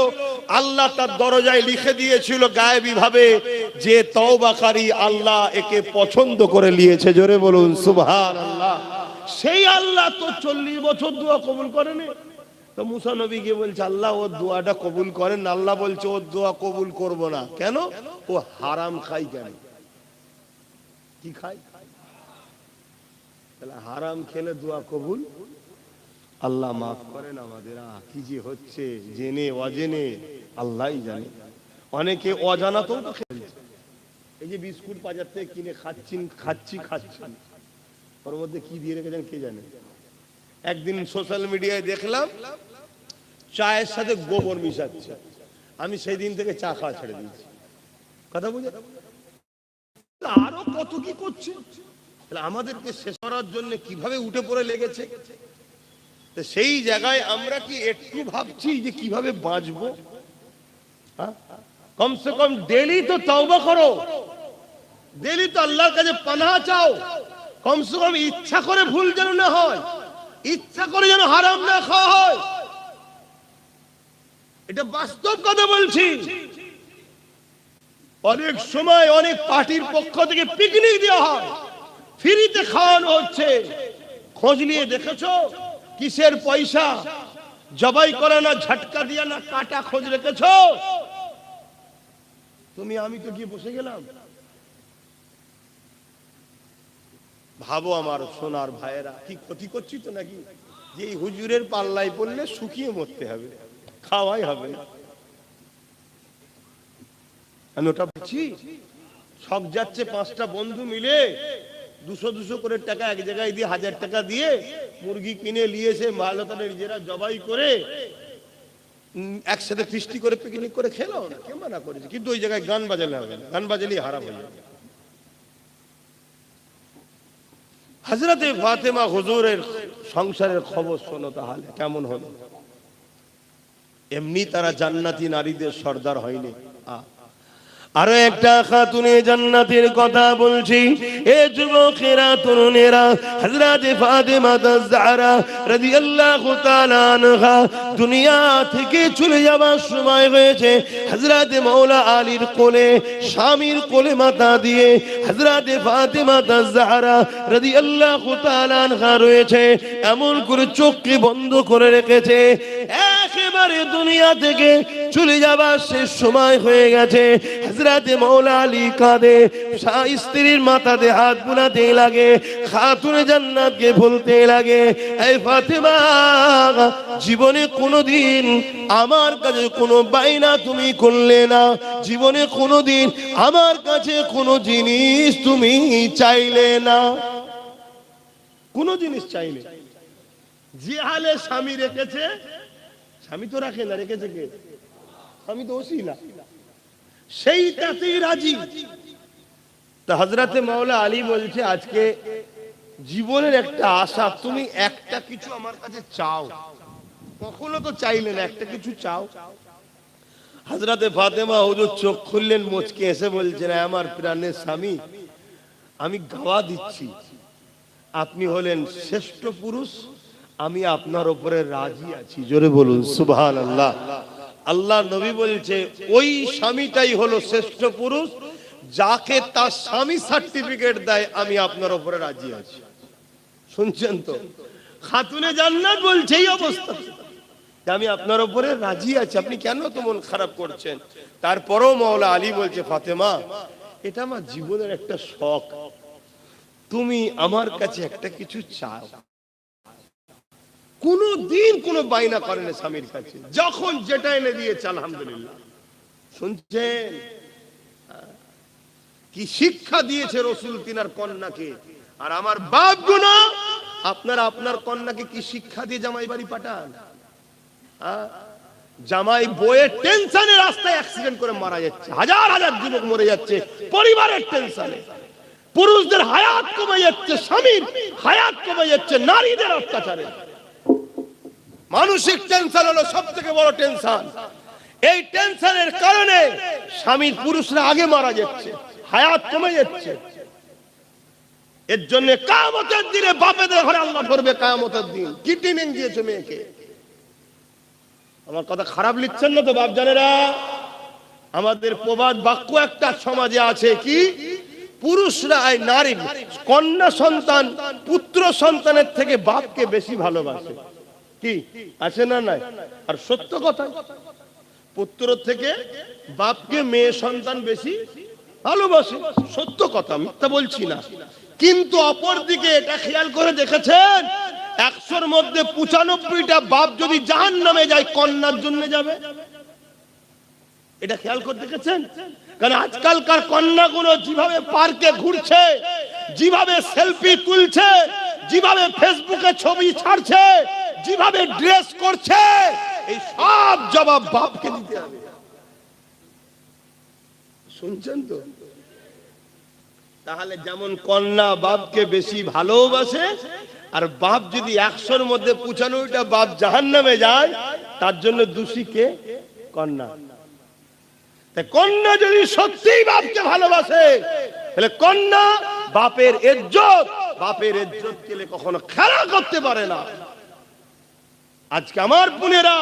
আল্লাহ তার দরজায় লিখে দিয়েছিল গায়েবী ভাবে যে তওবাকারী আল্লাহ একে পছন্দ করে নিয়েছে। জোরে বলুন সুবহানাল্লাহ। সেই আল্লাহ তো 40 বছর দোয়া কবুল করেনি। তো মুসা নবী গিয়ে বলছে আল্লাহ ওর দোয়াটা কবুল করেন। আল্লাহ বলছে ওর দোয়া কবুল করব না। কেন? ও হারাম খাই। কেন? কি খায়? তাহলে হারাম খেলে দোয়া কবুল? আল্লাহ মাফ করেন আমাদের। কি যে হচ্ছে জেনে অজেনে আল্লাহই জানে। অনেকে অজানাতেও তো খেলছে। এই যে বিস্কুট বাজার থেকে কিনে খাচ্ছি ওর মধ্যে কি দিয়ে রেখেছেন কে জানে। একদিন সোশ্যাল মিডিয়ায় দেখলাম চায়ের সাথে গোবর মিশাচ্ছে। আমি সেই দিন থেকে চা খাওয়া ছেড়ে দিয়েছি। কথা বুঝে আরো কত কি করছে। আমাদেরকে শেষ করার জন্য কিভাবে উঠে পড়ে লেগেছে। সেই জায়গায় আমরা কি একটু ভাবছি যে কিভাবে বাঁচবো? কমসে কম ডেলি তো তওবা করো, ডেলি তো আল্লাহর কাছে পানাহ চাও। কমসে কম ইচ্ছা করে ভুল যেন না হয়, ইচ্ছা করে যেন হারাম না খাওয়া হয়। এটা বাস্তব কথা বলছি। অনেক সময় অনেক পার্টির পক্ষ থেকে পিকনিক দেওয়া হয়, ফ্রিতে খাওয়ানো হচ্ছে। খোঁজ নিয়ে দেখেছো কিসের পয়সা? জবাই করে না, ঝটকা দিয়া না, কাটা খোঁজ রেখেছো? তুমি আমি তো গিয়ে বসে গেলাম। ভাবো আমার সোনার ভাইয়েরা, কি ক্ষতি করছি তো নাকি? যে এই হুজুরের পাল্লায় পড়লে শুকিয়ে মরতে হবে, খাওয়াই হবে না। আমি ওটা বলছি, শখ যাচ্ছে 5টা বন্ধু মিলে 200 করে টাকা এক জায়গায় দিয়ে 1000 টাকা দিয়ে মুরগি কিনে নিয়ে এসে ভালো তারা নিজেরা জবাই করে একসাথে ফিস্টি করে পিকনিক করে খেলো না, কে মানা করেছে? কিন্তু ওই জায়গায় গান বাজালে হবে না, গান বাজালেই হারাম হয়ে যাবে। হযরতে ফাতেমা হুজুরের সংসারের খবর শোনো তাহলে কেমন হলো। এমনি তারা জান্নাতি নারীদের সর্দার হয়নি। আরো একটা খাতুনে জান্নাতের কথা বলছি। এ যুবকেরা, তরুণেরা, হযরতে ফাতেমা আয-জাহরা রাদিয়াল্লাহু তাআলা আনহা দুনিয়া থেকে চলে যাবার সময় হয়েছে। হযরতে মাওলা আলীর কোলে, স্বামীর কোলে মাথা দিয়ে হযরতে ফাতেমা আয-জাহরা রাদিয়াল্লাহু তাআলা আনহা রয়েছে। এমন করে চোখকে বন্ধ করে রেখেছে, একেবারে দুনিয়া থেকে চলে যাবার শেষ সময় হয়ে গেছে। হযরতে মাওলা আলী কাঁদে, স্ত্রীর মাথাতে হাত বুলাতে লাগে, খাতুনে জান্নাতকে বলতে লাগে, এই ফাতেমা, জীবনে কোনোদিন আমার কাছে কোনো বাইনা তুমি করলে না, জীবনে কোনোদিন আমার কাছে কোনো জিনিস তুমি চাইলে না, কোনো জিনিস চাইলে। যে হালে স্বামী রেখেছে, স্বামী তো রাখে না, রেখেছে কে? আমি তো ওসিলা, সেইটাতেই রাজি। তা হযরতে মাওলা আলী বলছে আজকে জীবনের একটা আশা, তুমি একটা কিছু আমার কাছে চাও, কখনো তো চাইলে না, একটা কিছু চাও। হযরতে ফাতেমা হুজুর চোখ খুললেন, মুচকে এসে বলছেন, আমার প্রাণের স্বামী, আমি গাওয়া দিচ্ছি, আপনি হলেন শ্রেষ্ঠ পুরুষ, আমি আপনার উপরে রাজি আছি। জোরে বলুন সুবহানাল্লাহ। আল্লাহ নবী বলছে ওই স্বামীটাই হলো শ্রেষ্ঠ পুরুষ যাকে তার স্বামী সার্টিফিকেট দেয়, আমি আপনার উপরে রাজি আছি। শুনছেন তো? খাতুনে জান্নাত বলছে এই অবস্থা, আমি আপনার উপরে রাজি আছি, আপনি কেন তো মন খারাপ করছেন? তারপরেও মাওলা আলী বলছে, ফাতেমা, এটা আমার জীবনের একটা শখ, তুমি আমার কাছে একটা কিছু চাও। কোন দিন কোন বাইনা করেন স্বামীর কাছে, যখন যেটা এনে দিয়েছে আলহামদুলিল্লাহ। শুনছেন কি শিক্ষা দিয়েছে রাসূল তিনার কন্যাকে? আর আমার বাপ গুনা, আপনারা আপনার কন্যাকে কি শিক্ষা দিয়ে জামাই বাড়ি পাঠান? জামাই বইয়ের টেনশনে রাস্তায় অ্যাক্সিডেন্ট করে মারা যাচ্ছে, হাজার হাজার যুবক মরে যাচ্ছে পরিবারের টেনশনে, পুরুষদের হায়াত কমে যাচ্ছে, স্বামীর হায়াত কমে যাচ্ছে নারীদের অত্যাচারে। মানসিক টেনশন হলো সবথেকে বড় টেনশন। এই টেনশনের কারণে স্বামীর পুরুষরা আগে মারা যাচ্ছে, হায়াত কমে যাচ্ছে। এর জন্য কিয়ামতের দিনে বাপেদের ঘরে আল্লাহ ধরবে। কিয়ামতের দিন কি ট্রেনিং দিয়েছে মেয়েকে? আমার কথা খারাপ লিখছেন না তো বাপ জানেরা? আমাদের প্রবাদ বাক্য একটা সমাজে আছে কি, পুরুষরা এই নারী কন্যা সন্তান পুত্র সন্তানের থেকে বাপকে বেশি ভালোবাসে। কি আছে না নাই? আর সত্য কথা, পুত্র থেকে বাপকে মেয়ে সন্তান বেশি ভালোবাসে। সত্য কথা, মিথ্যা বলছি না। কিন্তু অপরদিকে এটা খেয়াল করে দেখেছেন, 100-র মধ্যে 95টা বাপ যদি জাহান্নামে যায় কন্যার জন্য যাবে। এটা খেয়াল করে দেখেছেন? কারণ আজকালকার কন্যাগুলো যেভাবে পার্কে ঘুরছে, যেভাবে সেলফি তুলছে, যেভাবে ফেসবুকে ছবি ছাড়ছে, যেভাবে ড্রেস করছে, এই সব জবাব বাপকে দিতে হবে। শুনছেন তো? তাহলে যেমন কন্যা বাপকে বেশি ভালোবাসে, আর বাপ যদি 100-র মধ্যে 95টা বাপ জাহান্নামে যায়, তার জন্য দোষী কে? কন্যা। কন্যা যদি সত্যিই বাপকে ভালোবাসে, তাহলে কন্যা বাপের ইজ্জত কেলে কখনো খেলা করতে পারে না। আজকে আমার বোনেরা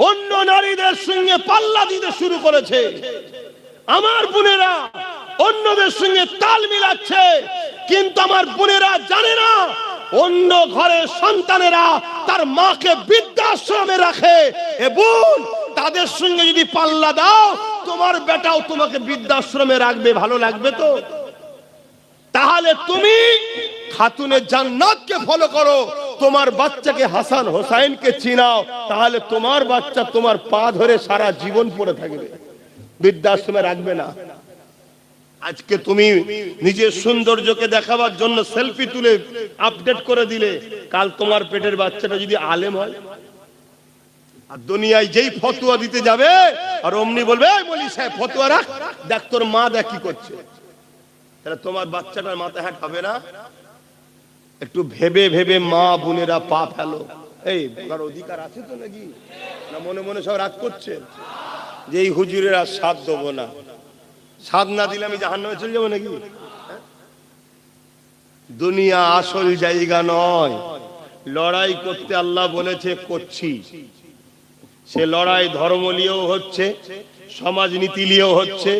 অন্য নারীদের সঙ্গে পাল্লা দিতে শুরু করেছে, আমার বোনেরা অন্যদের সঙ্গে তাল মিলাচ্ছে। কিন্তু আমার বোনেরা জানে না, অন্য ঘরের সন্তানেরা তার মাকে বৃদ্ধাশ্রমে রাখে। এ বোন, তাদের সঙ্গে যদি পাল্লা দাও, তোমার বেটাও তোমাকে বৃদ্ধাশ্রমে রাখবে। ভালো লাগবে তো? তাহলে তুমি খাতুনে জান্নাতকে ফলো করো, তোমার বাচ্চাকে হাসান হোসাইনকে চিনাও, তাহলে তোমার বাচ্চা তোমার পা ধরে সারা জীবন পড়ে থাকবে, বৃদ্ধাশ্রমে রাখবে না। আজকে তুমি নিজের সৌন্দর্যকে দেখাবার জন্য সেলফি তুলে আপডেট করে দিলে, কাল তোমার পেটের বাচ্চাটা যদি আলেম হয়, আর দুনিয়ায় যেই ফতোয়া দিতে যাবে আর অমনি বলবে, এই বলি সাহেব ফতোয়া রাখ, দেখ তোর মা দেখ কি করছে, তাহলে তোমার বাচ্চাটার মাথা হ্যাট হবে না? একটু ভেবে ভেবে মা বোনেরা পা ফেলো। এই বলার অধিকার আছে তো নাকি? না মনে মনে সব রাগ করছে যে এই হুজুরের আর সাথ দেবো না, সাথ না দিলে আমি জাহান্নামে চলে যাবো নাকি? দুনিয়া আসল জায়গা নয়। লড়াই করতে আল্লাহ বলেছে, করছি। সে লড়াই ধর্ম নিয়েও হচ্ছে, সমাজনীতি নিয়েও হচ্ছে,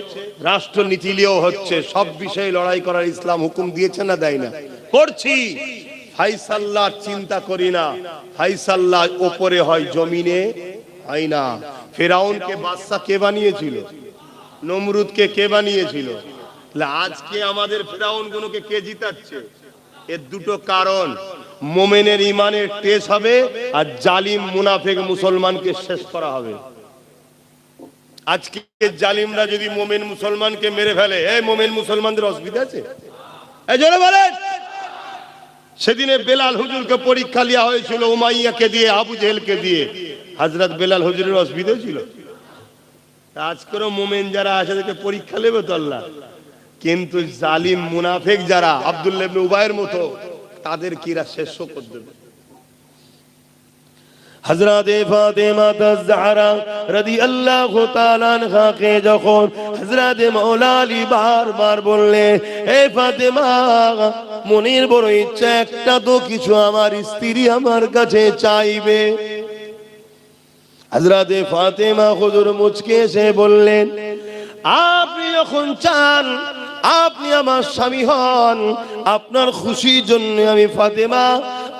রাষ্ট্রনীতি নিয়েও হচ্ছে। সব বিষয়ে লড়াই করার ইসলাম হুকুম দিয়েছে না দেয় না? করছি। ফাইসাল্লাহ চিন্তা করি না, ফাইসাল্লাহ ওপরে হয়, জমিনে হয় না। ফেরাউনকে বাদশা কে বানিয়েছিল? নমরুদকে কে বানিয়েছিল? আজকে আমাদের ফেরাউন গুলোকে কে জিতাচ্ছে? এর দুটো কারণ, মোমেনের ইমানের টেস্ট হবে, আর জালিম মুনাফিক মুসলমানকে শেষ করা হবে। আজকে জালিমরা যদি মোমেন মুসলমানকে মেরে ফেলে, এই মোমেন মুসলমানদের অসুবিধা আছে? এই জোরে বলেন। সেদিনে বেলাল হুজুরকে পরীক্ষা নেওয়া হয়েছিল, উমাইয়াকে দিয়ে, আবু জেহেলকে দিয়ে। হযরত বেলাল হুজুরের অসুবিধা ছিল? আজকেরও মোমেন যারা আছে তাদেরকে পরীক্ষা নেবে তো আল্লাহ, কিন্তু জালিম মুনাফিক যারা আব্দুল্লাহ ইবনে উবাইয়ের মতো, তাদের কিরা শেষ করে দেবে। হযরত ফাতেমা আয-জাহরা রাদিয়াল্লাহু তাআলা আনহাকে যখন হযরত মাওলা আলী বারবার বললেন, হে ফাতেমা, মনের বড় ইচ্ছা একটা তো কিছু আমার স্ত্রী আমার কাছে চাইবে। হযরত ফাতেমা হুজুর মুচকে এসে বললেন, আপনি যখন চান আপনি আমার স্বামী হন, আপনার খুশির জন্য আমি ফাতেমা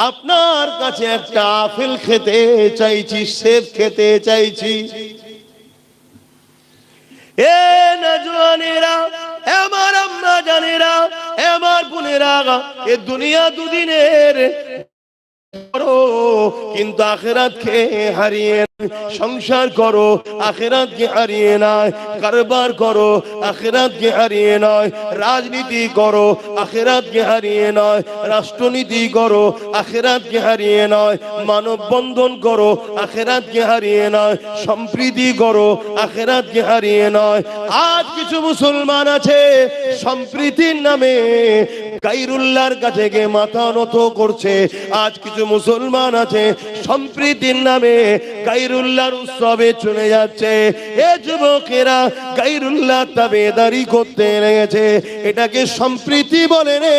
আপনার কাছে একটা আপেল খেতে চাইছি, সেব খেতে চাইছি। এ নজওয়ানেরা, আমার আম্মা জানেরা, আমার বোনেরা, এ দুনিয়া দুদিনের, কিন্তু আখিরাতকে হারিয়ে সংসার করো, আখিরাতকে হারিয়ে নয়, কারবার করো, আখিরাতকে হারিয়ে নয়, রাজনীতি করো, আখিরাতকে হারিয়ে নয়, রাষ্ট্রনীতি করো, আখিরাতকে হারিয়ে নয়, মানব বন্ধন করো, আখিরাতকে হারিয়ে নয়, সম্প্রীতি করো, আখিরাতকে হারিয়ে নয়। আজ কিছু মুসলমান আছে সম্প্রীতির নামে গায়রুল্লাহর কাছে গিয়ে মাথা নত করছে। আজ কিছু মুসলমান আছে সম্প্রীতির নামে গায়রুল্লাহর উৎসবে চলে যাচ্ছে। এ যুবকেরা গায়রুল্লাহ তাবেদারি করতে লেগেছে। এটাকে সম্প্রীতি বলে রে,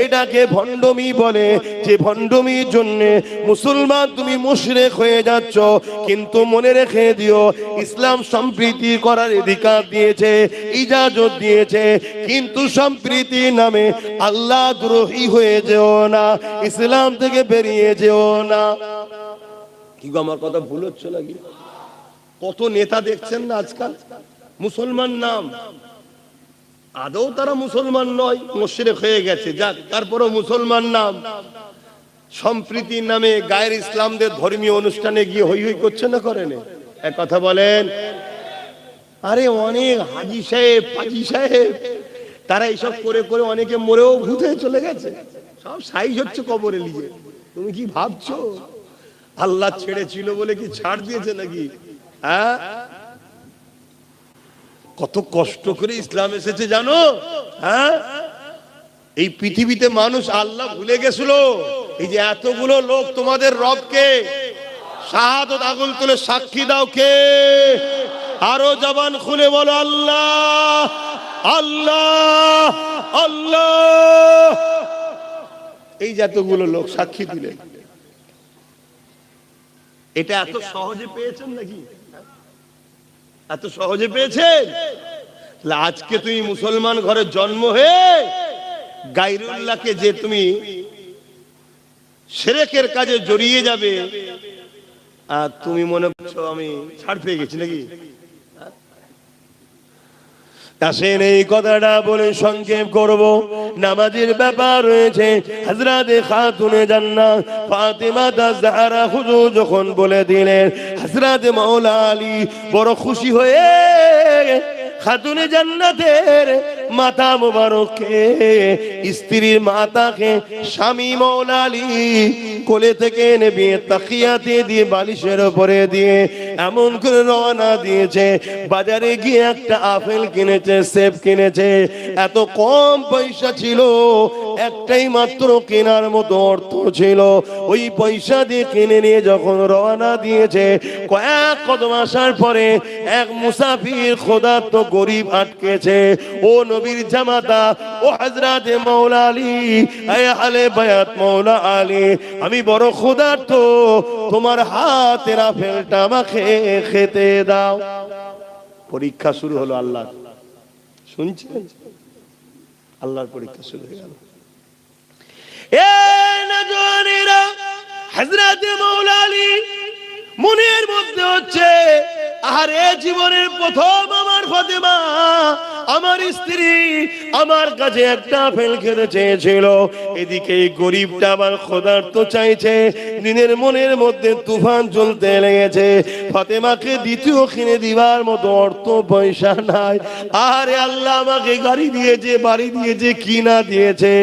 এটাকে ভণ্ডমি বলে। যে ভণ্ডমির জন্য মুসলমান তুমি মুশরিক হয়ে যাচ্ছ। কিন্তু মনে রেখে দিও, ইসলাম সম্প্রীতি করার অধিকার দিয়েছে, ইজাজত দিয়েছে। কিন্তু সম্প্রীতির নামে আল্লাহ দ্রোহী হয়ে যেও না, ইসলাম থেকে বেরিয়ে যেও না। কি গো, আমার কথা ভুল হচ্ছে নাকি? কত নেতা দেখছেন না আজকাল মুসলমান নাম, আদৌ তারা মুসলমান নয়, মুশরিক হয়ে গেছে, যাক তারপরও মুসলমান নাম। সম্প্রীতির নামে গায়ের ইসলামদের ধর্মীয় অনুষ্ঠানে গিয়ে হই হই করছে না, করে না? এক কথা বলেন। আরে অনেক হাজি সাহেব, পাজি সাহেব, তারা এইসব করে করে অনেকে মরেও ভূতে চলে গেছে। সব সাইজ হচ্ছে কবরে লিয়ে। তুমি কি ভাবছো আল্লাহ ছেড়েছিল বলে কি ছাড় দিয়েছে নাকি? হ্যাঁ, কত কষ্ট করে ইসলাম এসেছে জানো? হ্যাঁ, এই পৃথিবীতে মানুষ আল্লাহ ভুলে গেছিল। এই যে এতগুলো লোক তোমাদের রবকে শাহাদত আগুল তুলে সাক্ষী দাও কে? আরো জবান খুলে বলো আল্লাহ আল্লাহ আল্লাহ। এই যে এতগুলো লোক সাক্ষী দিলেন, এটা এত সহজে পেয়েছেন নাকি? এত সহজে পেয়েছেন? আজকে তুমি মুসলমান ঘরে জন্ম হয়ে গায়রুল্লাহকে যে তুমি শিরকের কাজে জড়িয়ে যাবে, আর তুমি মনে করছো আমি ছাড় পেয়ে গেছি নাকি? আসেন এই কথাটা বলে সংক্ষেপ করব। নামাজের ব্যাপার রয়েছে। হযরতে খাতুনে জান্নাত ফাতেমা জাহরা হুজুর যখন বলে দিলেন, হযরতে মাওলা আলী বড় খুশি হয়ে খাতুনে জান্নাতের মাথা মোবারককে, স্ত্রীর মাথাকে স্বামী মাওলা আলী কোলে থেকে নেবে তাকিয়াতে দিয়ে বালিশের উপরে দিয়ে এমন করে রওনা দিয়েছে। বাজারে গিয়ে একটা আপেল কিনেছে, সেব কিনেছে। এত কম পয়সা ছিল, একটাই মাত্র কেনার মতো অর্থ ছিল। ওই পয়সা দিয়ে কিনে নিয়ে যখন রওনা দিয়েছে, কয়েক কদম আসার পরে এক মুসাফির ক্ষুধার্ত গরিব আটকেছে। ও নবীর জামাতা, ও হযরতে মাওলা আলী, আয় আলে বায়াত মাওলা আলী, আমি বড় ক্ষুধার্ত, তোমার হাতের আপেলটা আমাকে খেতে দাও। পরীক্ষা শুরু হলো আল্লাহর। শুনছেন? আল্লাহর পরীক্ষা শুরু হয়ে গেল। এ নজওয়ানেরা, হযরতে মাওলা আলী মনের মধ্যে হচ্ছে, আরে জীবনের প্রথম আমার ফাতেমা, আমার স্ত্রী আমার কাছে একটা আপেল খেতে চেয়েছিল। এদিকে গরিবটা আমার ক্ষুধার্ত চাইছে। দিনের মনের মধ্যে তুফান চলতে লেগেছে। ফাতেমাকে দ্বিতীয় কিনে দিবার মতো অর্থ পয়সা নাই। আরে আল্লাহ আমাকে গাড়ি দিয়েছে, বাড়ি দিয়েছে, কিনা দিয়েছে,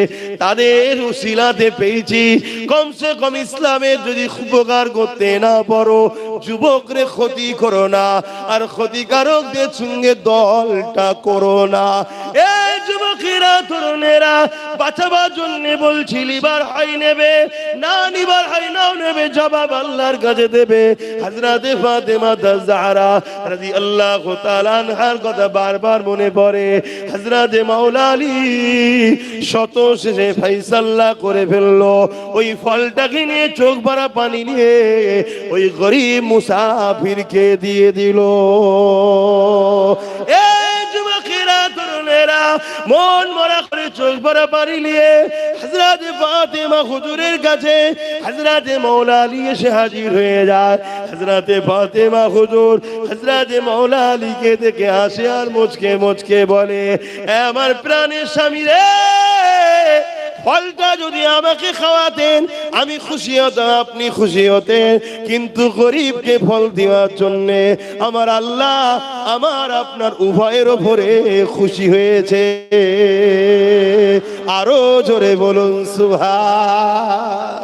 তাদের উসিলাতে পেয়েছি। কমসে কম ইসলামের যদি উপকার করতে না পারো, যুবকরে ক্ষতি করো না, আর ক্ষতিকারকদের সঙ্গে দলটা করো না। এই যুবকেরা, তরুণেরা, বাঁচাবার জন্য বলছি, লিবার হয় নেবে, না নিবার হয় নাও নেবে, জবাব আল্লাহর কাছে দেবে। হযরতে ফাতেমা জাহরা রাদিয়াল্লাহু তাআলা আনহার কথা বারবার মনে পড়ে। হযরতে মাওলা আলী শত শেষে ফয়সালা করে ফেললো। ওই ফলটাকে নিয়ে চোখ ভরা পানি নিয়ে ওই গরিব মুসাফিরকে দিয়ে দিল। এই যুবকেরা, তরুণেরা, মন মরা করে চোখ ভরা পানি নিয়ে হযরতে ফাতেমা হুজুরের কাছে হযরতে মাওলা আলী এসে হাজির হয়ে যায়। হযরতে ফাতেমা হুজুর হযরতে মাওলা আলীকে দেখে আসে আর মুচকে মুচকে বলে, আমার প্রাণের স্বামী রে, ফলটা যদি আমাকে খাওয়াতেন আমি খুশি হতাম, আপনি খুশি হতেন, কিন্তু গরিবকে ফল দেওয়ার জন্য আমার আল্লাহ আমার আপনার উভয়ের উপরে খুশি হয়েছে। আরো জোরে বলুন সুবহান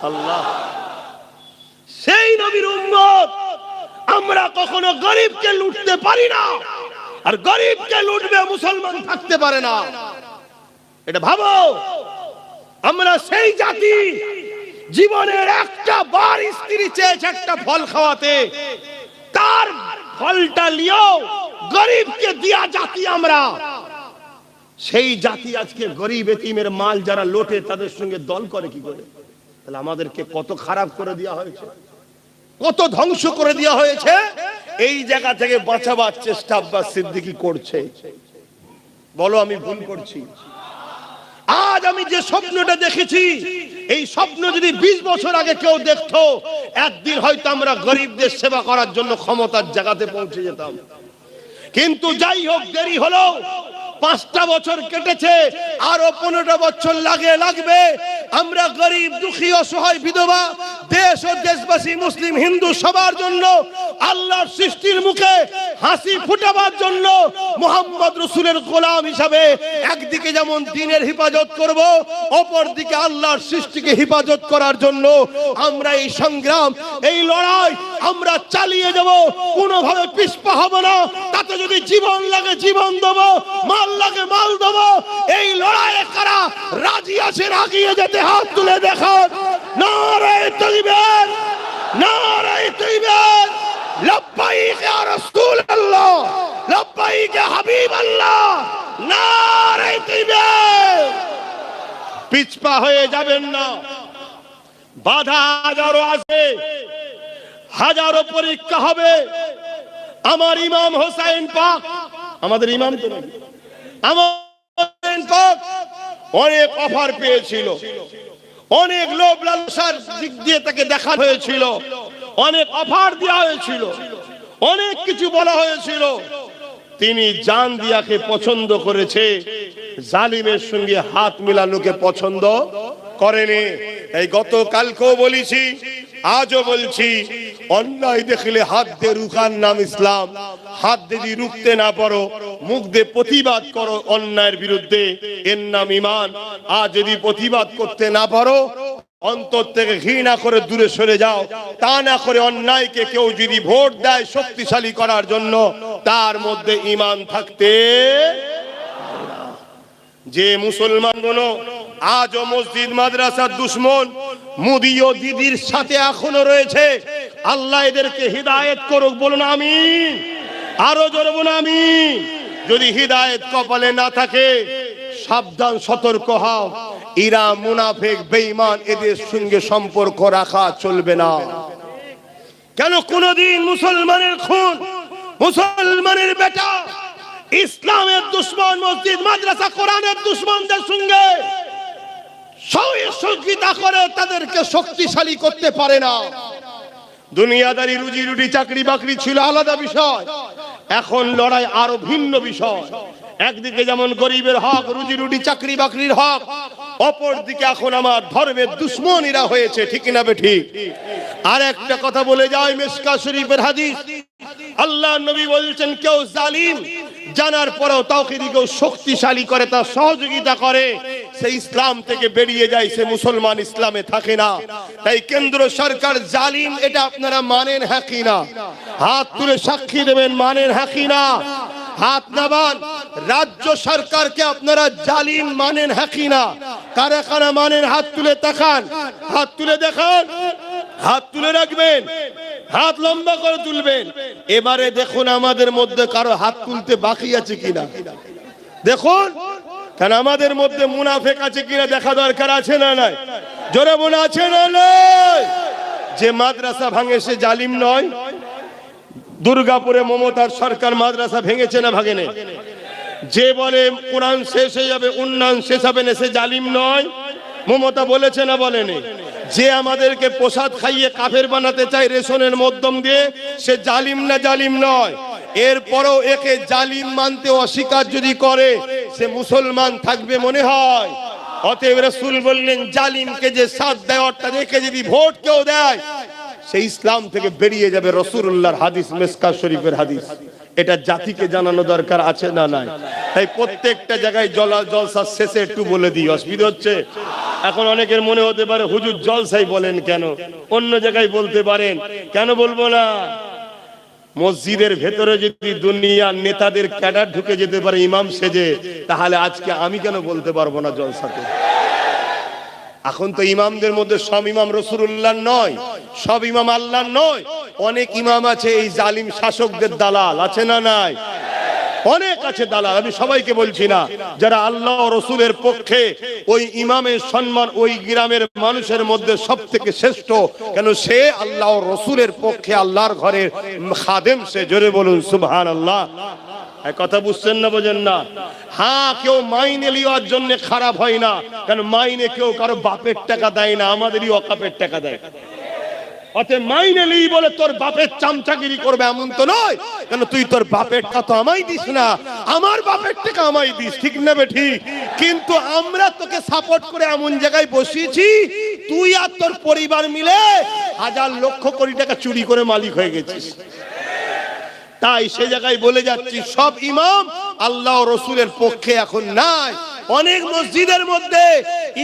আল্লাহ। সেই নবীর উম্মত আমরা কখনো গরিবকে লুটতে পারি না, আর গরিবকে লুটবে মুসলমান থাকতে পারে না। এটা ভাবো, আমরা সেই জাতি জীবনের একটা বার স্ত্রী চেয়েছে একটা ফল খাওয়াতে, তার ফলটা লিও গরিবকে দিয়া জাতি আমরা। সেই জাতি আজকে গরিব এতিমের মাল যারা লোটে তাদের সঙ্গে দল করে কি করে? তাহলে আমাদেরকে কত খারাপ করে দেওয়া হয়েছে, কত ধ্বংস করে দেওয়া হয়েছে। এই জায়গা থেকে বাঁচাবার চেষ্টা আব্বাস সিদ্দিকী করছে। বলো আমি ভুল করছি? আজ আমি যে স্বপ্নটা দেখেছি, এই স্বপ্ন যদি 20 বছর আগে কেউ দেখতো, একদিন হয়তো আমরা গরিবদের সেবা করার জন্য ক্ষমতার জায়গাতে পৌঁছে যেতাম। কিন্তু যাই হোক, দেরি হলো। 5টা বছর কেটেছে, আরো 15টা বছর লাগবে। আমরা গরিব, দুঃখী, অসহায়, বিধবা, দেশ ও দেশবাসী, মুসলিম হিন্দু সবার জন্য আল্লাহর সৃষ্টির মুখে হাসি ফুটাবার জন্য মুহাম্মদ রাসূলের গোলাম হিসাবে একদিকে যেমন দ্বীনের হেফাজত করব, অপর দিকে আল্লাহর সৃষ্টিকে হেফাজত করার জন্য আমরা এই সংগ্রাম, এই লড়াই আমরা চালিয়ে যাব। কোনোভাবে পিছপা হব না। তাতে যদি জীবন লাগে জীবন দেব, মাল লাগে মাল দেব। এই লড়াইয়ে কারা রাজি আছেন আগিয়ে যেতে? হাত তুলে দেখান। নারে তাকবীর, নারে তাকবীর, লব্বাইক ইয়া রাসূলুল্লাহ, লব্বাইক ইয়া হাবিবাল্লাহ, নারে তাকবীর। পিছপা হয়ে যাবেন না। বাধা হাজারো আছে, হাজারো পরীক্ষা হবে। আমার ইমাম হোসেন পাক, আমাদের ইমাম তো নয়, আমার হোসেন পাক অনেক অফার পেয়েছিল, অনেক লোভ লালসার দিক দিয়ে তাকে দেখা হয়েছিল, অনেক অফার দেওয়া হয়েছিল, অনেক কিছু বলা হয়েছিল। তিনি জান দিয়াকে পছন্দ করেছে, জালিমের সঙ্গে হাত মিলানোকে পছন্দ করেনি। এই গতকালকেও বলেছি, আজও বলছি, অন্যায় দেখলে হাত দিয়ে রুখার নাম ইসলাম। হাত যদি রুখতে না পারো, মুখ দিয়ে প্রতিবাদ করো অন্যায়ের বিরুদ্ধে, এর নাম ঈমান। আর যদি প্রতিবাদ করতে না পারো, অন্তর থেকে ঘৃণা করে দূরে সরে যাও। তা না করে অন্যায়কে কেউ যদি ভোট দেয় শক্তিশালী করার জন্য, তার মধ্যে ঈমান থাকতে যে মুসলমানগুলো আজও মসজিদ মাদ্রাসার দুশ্মন, মুদি ও দিদির সাথে এখনো রয়েছে, আল্লাহ এদেরকে হিদায়াত করুক। বলুন আমিন। আরো জোরে বলুন আমিন। যদি হিদায়াত কপালে না থাকে, সাবধান, সতর্ক হও। এরা মুনাফিক, বেঈমান, এদের সঙ্গে সম্পর্ক রাখা চলবে না। কেন? কোনদিন মুসলমানের খুন, মুসলমানের বেটা, ইসলামের দুশ্মন, মসজিদ মাদ্রাসা কোরআনের দুশ্মনদের সঙ্গে সহযোগিতা করে তাদেরকে শক্তিশালী করতে পারে না। দুনিয়াদারি, রুজি রুটি, চাকরি বাকরি ছিল আলাদা বিষয়, এখন লড়াই আরো ভিন্ন বিষয়। একদিকে যেমন গরিবের হক, রুজি রুটি, চাকরি বাকরির হক, অপর দিকে এখন আমার ধর্মের দুশ্মনীরা হয়েছে। ঠিক না বেঠিক? আর একটা কথা বলে যায়, মিশকাত শরীফের হাদিস, আল্লাহ নবী বলছেন, কেউ জালিম জানার পরেও তাওহীদকে শক্তিশালী করে, তার সহযোগিতা করে, সে ইসলাম থেকে বেরিয়ে যায়, সে মুসলমান, ইসলামে থাকে না। তাই কেন্দ্র সরকার জালিম, এটা আপনারা মানেন হ্যাঁ কি না? হাত তুলে সাক্ষী দেবেন, মানেন হ্যাঁ কি না? হাত নামান। রাজ্য সরকারকে আপনারা জালিম মানেন হ্যাঁ কি না? কারা কারা মানেন? হাত তুলে তাকান, হাত তুলে দেখান, হাত তুলে রাখবেন, হাত লম্বা করে তুলবেন। এবারে দেখুন আমাদের মধ্যে কারো হাত তুলতে বাকি আছে কিনা দেখুন। কারণ আমাদের মধ্যে মুনাফিক আছে কিনা দেখা দরকার আছে না নাই? জোরে মনে আছে না নাই? যে মাদ্রাসা ভাঙে সে জালিম নয়? দুর্গাপুরে মমতার সরকার মাদ্রাসা ভেঙেছে না ভাঙেনি? যে বলে কোরআন শেষ হয়ে যাবে, উন্নয়ন শেষ হবে না, সে জালিম নয়? মমতা বলেছে না বলেনি? যে আমাদেরকে প্রসাদ খাইয়ে কাফের বানাতে চায় রেশনের মাধ্যম দিয়ে, সে জালিম না জালিম নয়? এরপরও একে জালিম মানতে অস্বীকার যদি করে, সে মুসলমান থাকবে মনে হয়? অতএব রাসূল বললেন, জালিমকে যে সাথ দেয়, অর্থাৎ একে যদি ভোট কেউ দেয়, সে ইসলাম থেকে বেরিয়ে যাবে। রাসূলুল্লাহর হাদিস, মিশকাত শরীফের হাদিস। এটা জাতিকে জানানো দরকার আছে না নাই? তাই প্রত্যেকটা জায়গায় জলসার শেষে একটু বলে দিই, অসুবিধা হচ্ছে? এখন অনেকের মনে হতে পারে, হুজুর জলসাই বলেন কেন, অন্য জায়গায় বলতে পারেন, কেন বলবো না? মসজিদের ভেতরে যদি দুনিয়ার নেতাদের ক্যাডার ঢুকে যেতে পারে ইমাম সেজে, তাহলে আজকে আমি কেন বলতে পারবো না জলসাতে? এখন তো ইমামদের মধ্যে সব ইমাম রাসূলুল্লাহ নয়, সব ইমাম আল্লাহ নয়। অনেক ইমাম আছে এই জালিম শাসকদের দালাল, আছে না নাই? অনেক আছে দালাল। আমি সবাইকে বলছি না, যারা আল্লাহ ও রাসূলের পক্ষে, ওই ইমামের সম্মান ওই গ্রামের মানুষের মধ্যে সবথেকে শ্রেষ্ঠ, কেন সে আল্লাহ ও রাসূলের পক্ষে আল্লাহর ঘরের খাদেম। সে জোরে বলুন সুবহানাল্লাহ। কথা বুঝছেন না, বোঝেন না? হ্যাঁ, কেউ মাইনে লিওয়ার জন্য খারাপ হয় না, কারণ মাইনে কেউ কারো বাপের টাকা দেয় না, আমাদেরই ওয়াকাফের টাকা দেয়। অতএব মাইনে লিই বলে তোর বাপের চামচাগিরি করবে এমন তো নয়, কেন তুই তোর বাপের টাকা তো আমায় দিস না, আমার বাপের টাকা আমায় দিস, ঠিক না বে ঠিক? কিন্তু আমরা তোকে সাপোর্ট করে এমন জায়গায় বসিয়েছি, তুই আর তোর পরিবার মিলে হাজার লক্ষ কোটি টাকা চুরি করে মালিক হয়ে গেছিস। তাই সে জায়গায় বলে যাচ্ছি, সব ইমাম আল্লাহ ও রাসূলের পক্ষে এখন নাই। অনেক মসজিদের মধ্যে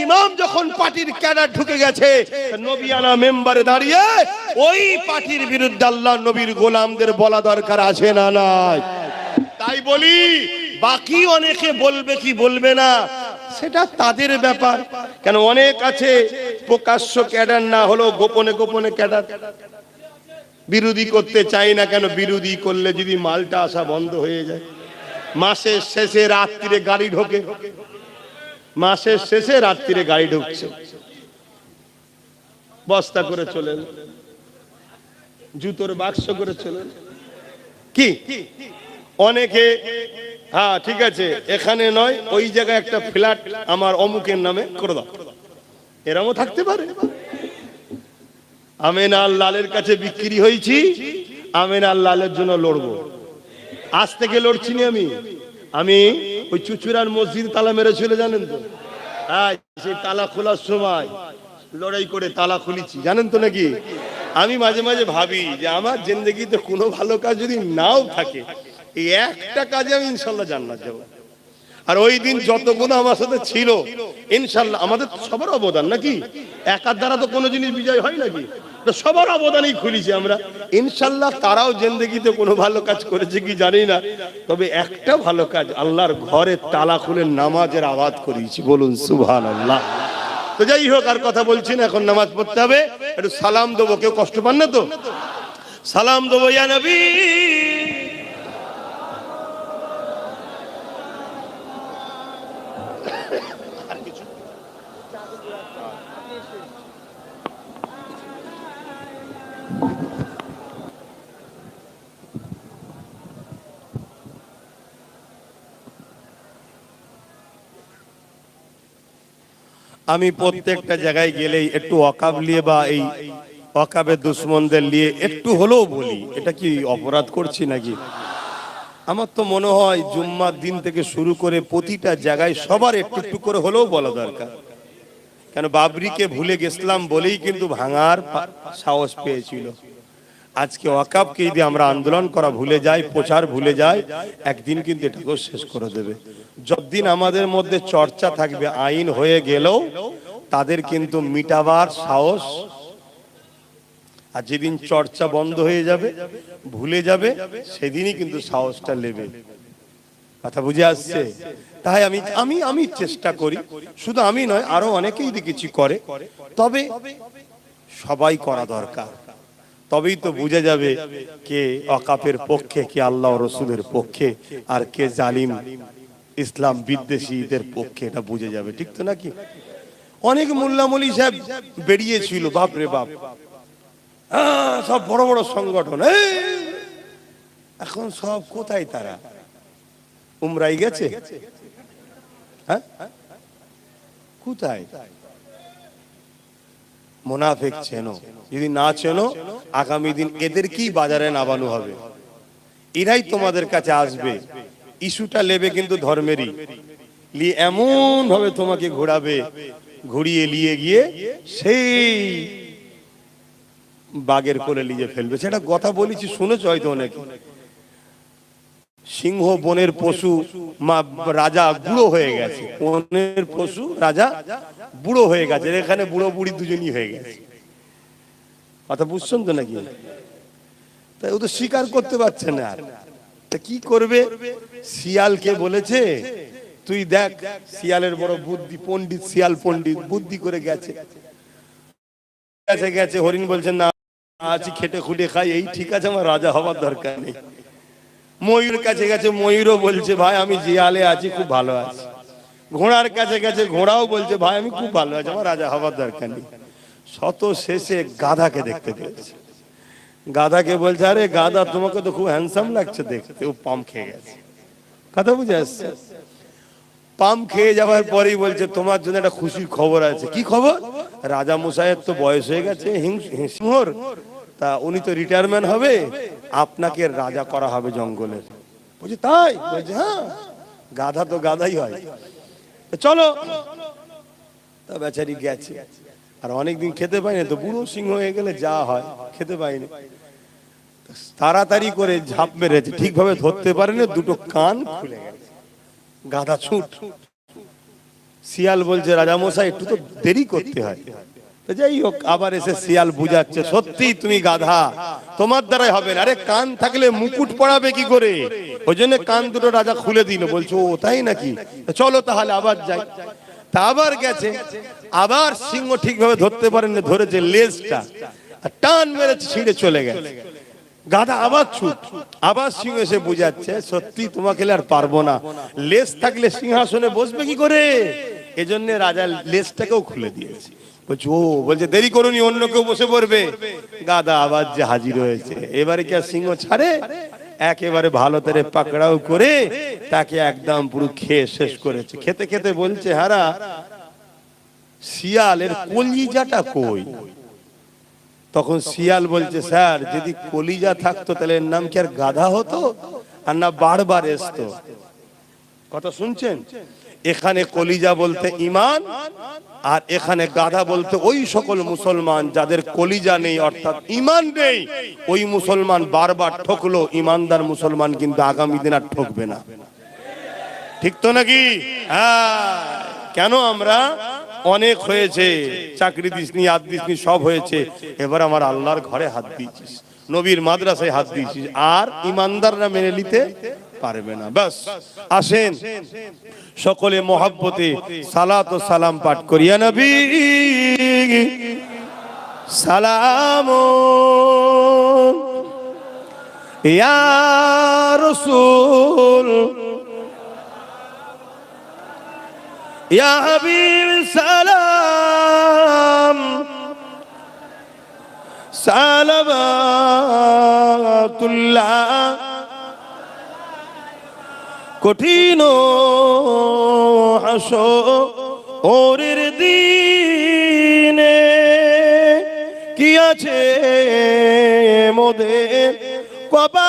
ইমাম যখন পার্টির ক্যাডার ঢুকে গেছে, নবিয়ানা মেম্বারে দাঁড়িয়ে ওই পার্টির বিরুদ্ধে আল্লাহ নবীর গোলামদের বলা দরকার আছে না নাই? তাই বলি, বাকি অনেকে বলবে কি বলবে না সেটা তাদের ব্যাপার। কেন অনেক আছে প্রকাশ্য ক্যাডার না হলেও গোপনে গোপনে ক্যাডার, বিরোধী করতে চাই না। কেন বিরোধী করলে যদি মালটা আসা বন্ধ হয়ে যায়, মাসের শেষে রাত্রিরে গাড়ি ঢোকে, মাসের শেষে রাত্রিরে গাড়ি ঢুকছে, বস্তা করে চলেন, জুতোর বাক্স করে চলেন। কি অনেকে হ্যাঁ ঠিক আছে, এখানে নয় ওই জায়গায় একটা ফ্ল্যাট আমার অমুকের নামে করে দাও, এরমও থাকতে পারে। আমিনার লালের কাছে বিক্রি হয়েছি, আমিনার লালের জন্য লড়বো। আজ থেকে লড়ছি না আমি ওই চুচুড়ার মসজিদ তালা মেরেছিল জানেন তো? সেই তালা খোলার সময় লড়াই করে তালা খুলেছি, জানেন তো নাকি? আমি মাঝে মাঝে ভাবি যে আমার জিন্দেগিতে কোনো ভালো কাজ যদি নাও থাকে, এই একটা কাজে আমি ইনশাল্লাহ জান্নাত যাব। আর ওই দিন যত গুনাহ আমার সাথে ছিল ইনশাল্লাহ, আমাদের সবার অবদান নাকি, একার দ্বারা তো কোনো জিনিস বিজয় হয় নাকি, সবার অবদানই খুলেছি আমরা ইনশাল্লাহ। তারাও জিন্দেগিতে কোনো ভালো কাজ করেছে কি জানি না, তবে একটা ভালো কাজ, আল্লাহর ঘরে তালা খুলে নামাজের আওয়াজ করিয়েছি, বলুন সুবহানাল্লাহ। তো যাই হোক, আর কথা বলছি না, এখন নামাজ পড়তে হবে। একটু সালাম দেবো, কেউ কষ্ট পান না তো? সালাম দেবো, ইয়া নবী। আমি প্রত্যেকটা জায়গায় গেলেই একটু ওয়াকাব নিয়ে বা এই ওয়াকাবের দুশ্মনদের নিয়ে একটু হলেও বলি, এটা কি অপরাধ করছি নাকি? আমার তো মনে হয় জুম্মার দিন থেকে শুরু করে প্রতিটা জায়গায় সবার একটু একটু করে হলেও বলা দরকার। কেন বাবরিকে ভুলে গেছিলাম বলেই কিন্তু ভাঙার সাহস পেয়েছিল। আজকে ওয়াকাবকে যদি আমরা আন্দোলন করা ভুলে যাই, প্রচার ভুলে যাই, একদিন কিন্তু এটাকেও শেষ করে দেবে। যতদিন আমাদের মধ্যে চর্চা থাকবে, আইন হয়ে গেলেও তাদের কিন্তু মিটাবার সাহস, আর যেদিন চর্চা বন্ধ হয়ে যাবে, ভুলে যাবে, সেদিনই কিন্তু সাহসটা নেবে। কথা বুঝে আসছে? তাই আমি চেষ্টা করি, শুধু আমি নয় আরো অনেকেই দেখেছি করে, তবে সবাই করা দরকার। তবেই তো বুঝে যাবে কে ওয়াকাফের পক্ষে, কে আল্লাহ রসুলের পক্ষে, আর কে জালিম ইসলাম বিদ্বেষীদের পক্ষে, এটা বুঝে যাবে, ঠিক তো নাকি? অনেক মোল্লা মৌলী সাহেব বেরিয়েছিল, বাপ রে বাপ, সব বড় বড় সংগঠন, এখন সব কোথায়? তারা উমরাই গেছে, হ্যাঁ কোথায়? মুনাফিক চেনো, যদি না চেনো আগামী দিন এদেরকেই বাজারে নামানো হবে, এরাই তোমাদের কাছে আসবে, ইস্যুটা নেবে কিন্তু ধর্মেরই, নিয়ে এমন ভাবে তোমাকে ঘোরাবে, ঘুরিয়ে নিয়ে গিয়ে সেই বাঘের কোলে নিয়ে ফেলবে। সেটা কথা বলেছি, শুনেছ হয়তো অনেকে। সিংহ বনের পশু, রাজা বুড়ো হয়ে গেছে, বনের পশু রাজা বুড়ো হয়ে গেছে, এখানে বুড়ো বুড়ি দুজনই হয়ে গেছে। কথা বুঝছেন তো নাকি? তাই ও তো স্বীকার করতে পারছে না। তা কি করবে? শিয়ালকে বলেছে তুই দেখ, শিয়ালের বড় বুদ্ধি, পণ্ডিত শিয়াল, পণ্ডিত বুদ্ধি করে গেছে গেছে গেছে হরিণ বলছে না, আজ খেটে খুটে খাই, এই ঠিক আছে, আমার রাজা হবার দরকার নেই। ময়ূর কাছে গেছে, ময়ূরও বলছে ভাই আমি জিয়ালে আছি, খুব ভালো আছি। ঘোড়ার কাছে গেছে, ঘোড়াও বলছে ভাই আমি খুব ভালো আছি, আমার রাজা হবার দরকার নেই। শত শেষে গাধাকে দেখতে পেয়েছে। গাধাকে বলছে আরে গাধা, তোমাকে তো খুব হ্যান্ডসাম লাগছে দেখতে। ও পাম খেয়ে গেছে। কথা বুঝে আসছে? পাম খেয়ে যাওয়ার পরেই বলছে তোমার জন্য একটা খুশির খবর আছে। কি খবর? রাজা মশাইয়ের তো বয়স হয়ে গেছে, সিংহর, তা উনি তো রিটায়ারমেন্ট হবে, আপনাকে রাজা করা হবে জঙ্গলের। বলছে তাই? বলছে হ্যাঁ, গাধা তো গাধাই হয়, চলো। তা বেচারি গেছে, আর অনেকদিন খেতে পাইনি, তো বুড়ো সিংহ হয়ে গেলে যা হয়, খেতে পাইনি। তাড়াতাড়ি করে ঝাঁপ মেরেছে, ঠিকভাবে ধরতে পারেনি, দুটো কান খুলে গেছে। গাধা ছুট। শিয়াল বলছে রাজা মশাই একটু তো দেরি করতে হয়। যাই হোক, আবার এসে শিয়াল বুঝাচ্ছে সত্যি তুমি গাধা, তোমার দ্বারাই হবে না। আরে কান থাকলে মুকুট পড়াবে কি করে? ওই জন্য কান দুটো রাজা খুলে দিল। বলছো ও তাই নাকি, চলো তাহলে আবার যাই। তা আবার গেছে, আবার সিংহ ঠিকভাবে ধরতে পারেন, ধরেছে লেজটা, টান মেরে ছিঁড়ে চলে গেছে। গাধা আবার ছুট, আবার সিংহ এসে বুঝাচ্ছে সত্যি তোমাকে আর পারবো না, লেজ থাকলে সিংহাসনে বসবে কি করে? এজন্য রাজা লেজটাকেও খুলে দিয়েছে। বলছে ও, বলছে দেরি করুনি, অন্য কেউ বসে পড়বে। গাধা আবার যে হাজির হয়েছে। এবারে কি আর সিংহ ছাড়ে? একেবারে ভালো করে পাকড়াও করে তাকে একদম পুরো খেয়ে শেষ করেছে। খেতে খেতে বলছে হারা, শিয়ালের কলিজাটা কই? তখন শিয়াল বলছে স্যার, যদি কলিজা থাকতো তাহলে এর নাম কি আর গাধা হতো, আর না বারবার আসতো? কথা শুনছেন? এখানে কলিজা বলতে ঈমান, আর এখানে গাধা বলতে ওই সকল মুসলমান যাদের কলিজা নেই, অর্থাৎ ঈমান নেই। ওই মুসলমান বারবার ঠকলো, ঈমানদার মুসলমান কিন্তু আগামী দিন আর ঠকবে না। ঠিক তো নাকি? হ্যাঁ। কেন আমরা অনেক হয়েছে, চাকরি দিসনি, হাত দিসনি, সব হয়েছে, এবার আমার আল্লাহর ঘরে হাত দিয়েছিস, নবীর মাদ্রাসায় হাত দিয়েছিস, আর ঈমানদাররা মেনে নিতে পারবে না। বাস আসেন সকলে মহব্বতে সালাত ও সালাম পাঠ করিয়া নবী সালাম ইয়া রাসূল ইয়া হাবিব সালাম সালাওয়াতুল্লাহ। কঠিন হাসরের দিনে কি আছে মোদের কপালে,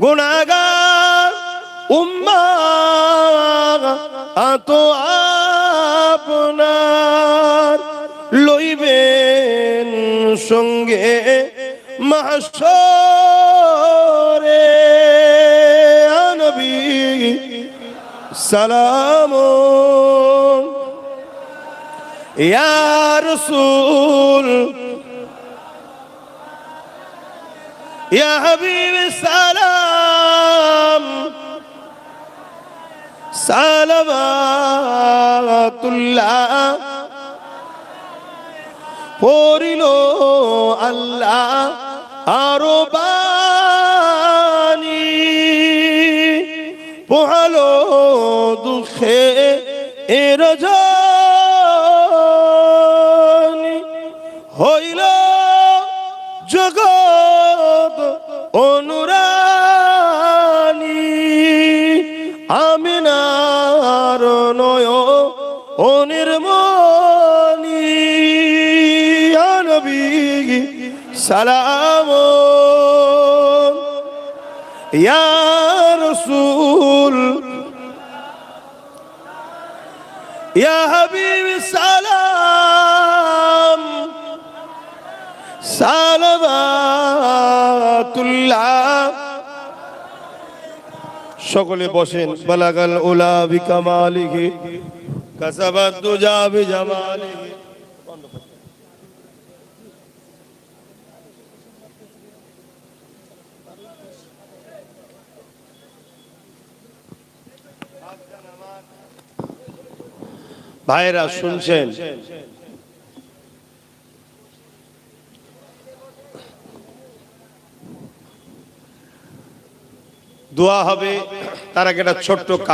গুনাহগার উম্মাহ তো আপনার লইবেন সঙ্গে মাহশরে। নবী সালাম ইয়া রাসূল ইয়া হাবিব সালাম সালাওয়াতুল্লাহ। পড়িল আল্লাহ আরো বাণী, পোহালো দুঃখে এর রজনী, হইল জগৎ অনুরানী, আমিনার নয়নের মনি। নবী সালাম ইয়া রাসূল ইয়া হাবিব সালাম সালাওয়াতুল্লাহ। সকলে বসেন। বালাগাল উলা বিকামালিহি কাসাবাত দুজা বিজামালিহি। ভাইরা শুনছেন, দোয়া হবে, তার আগে একটা ছোট্ট কাজ।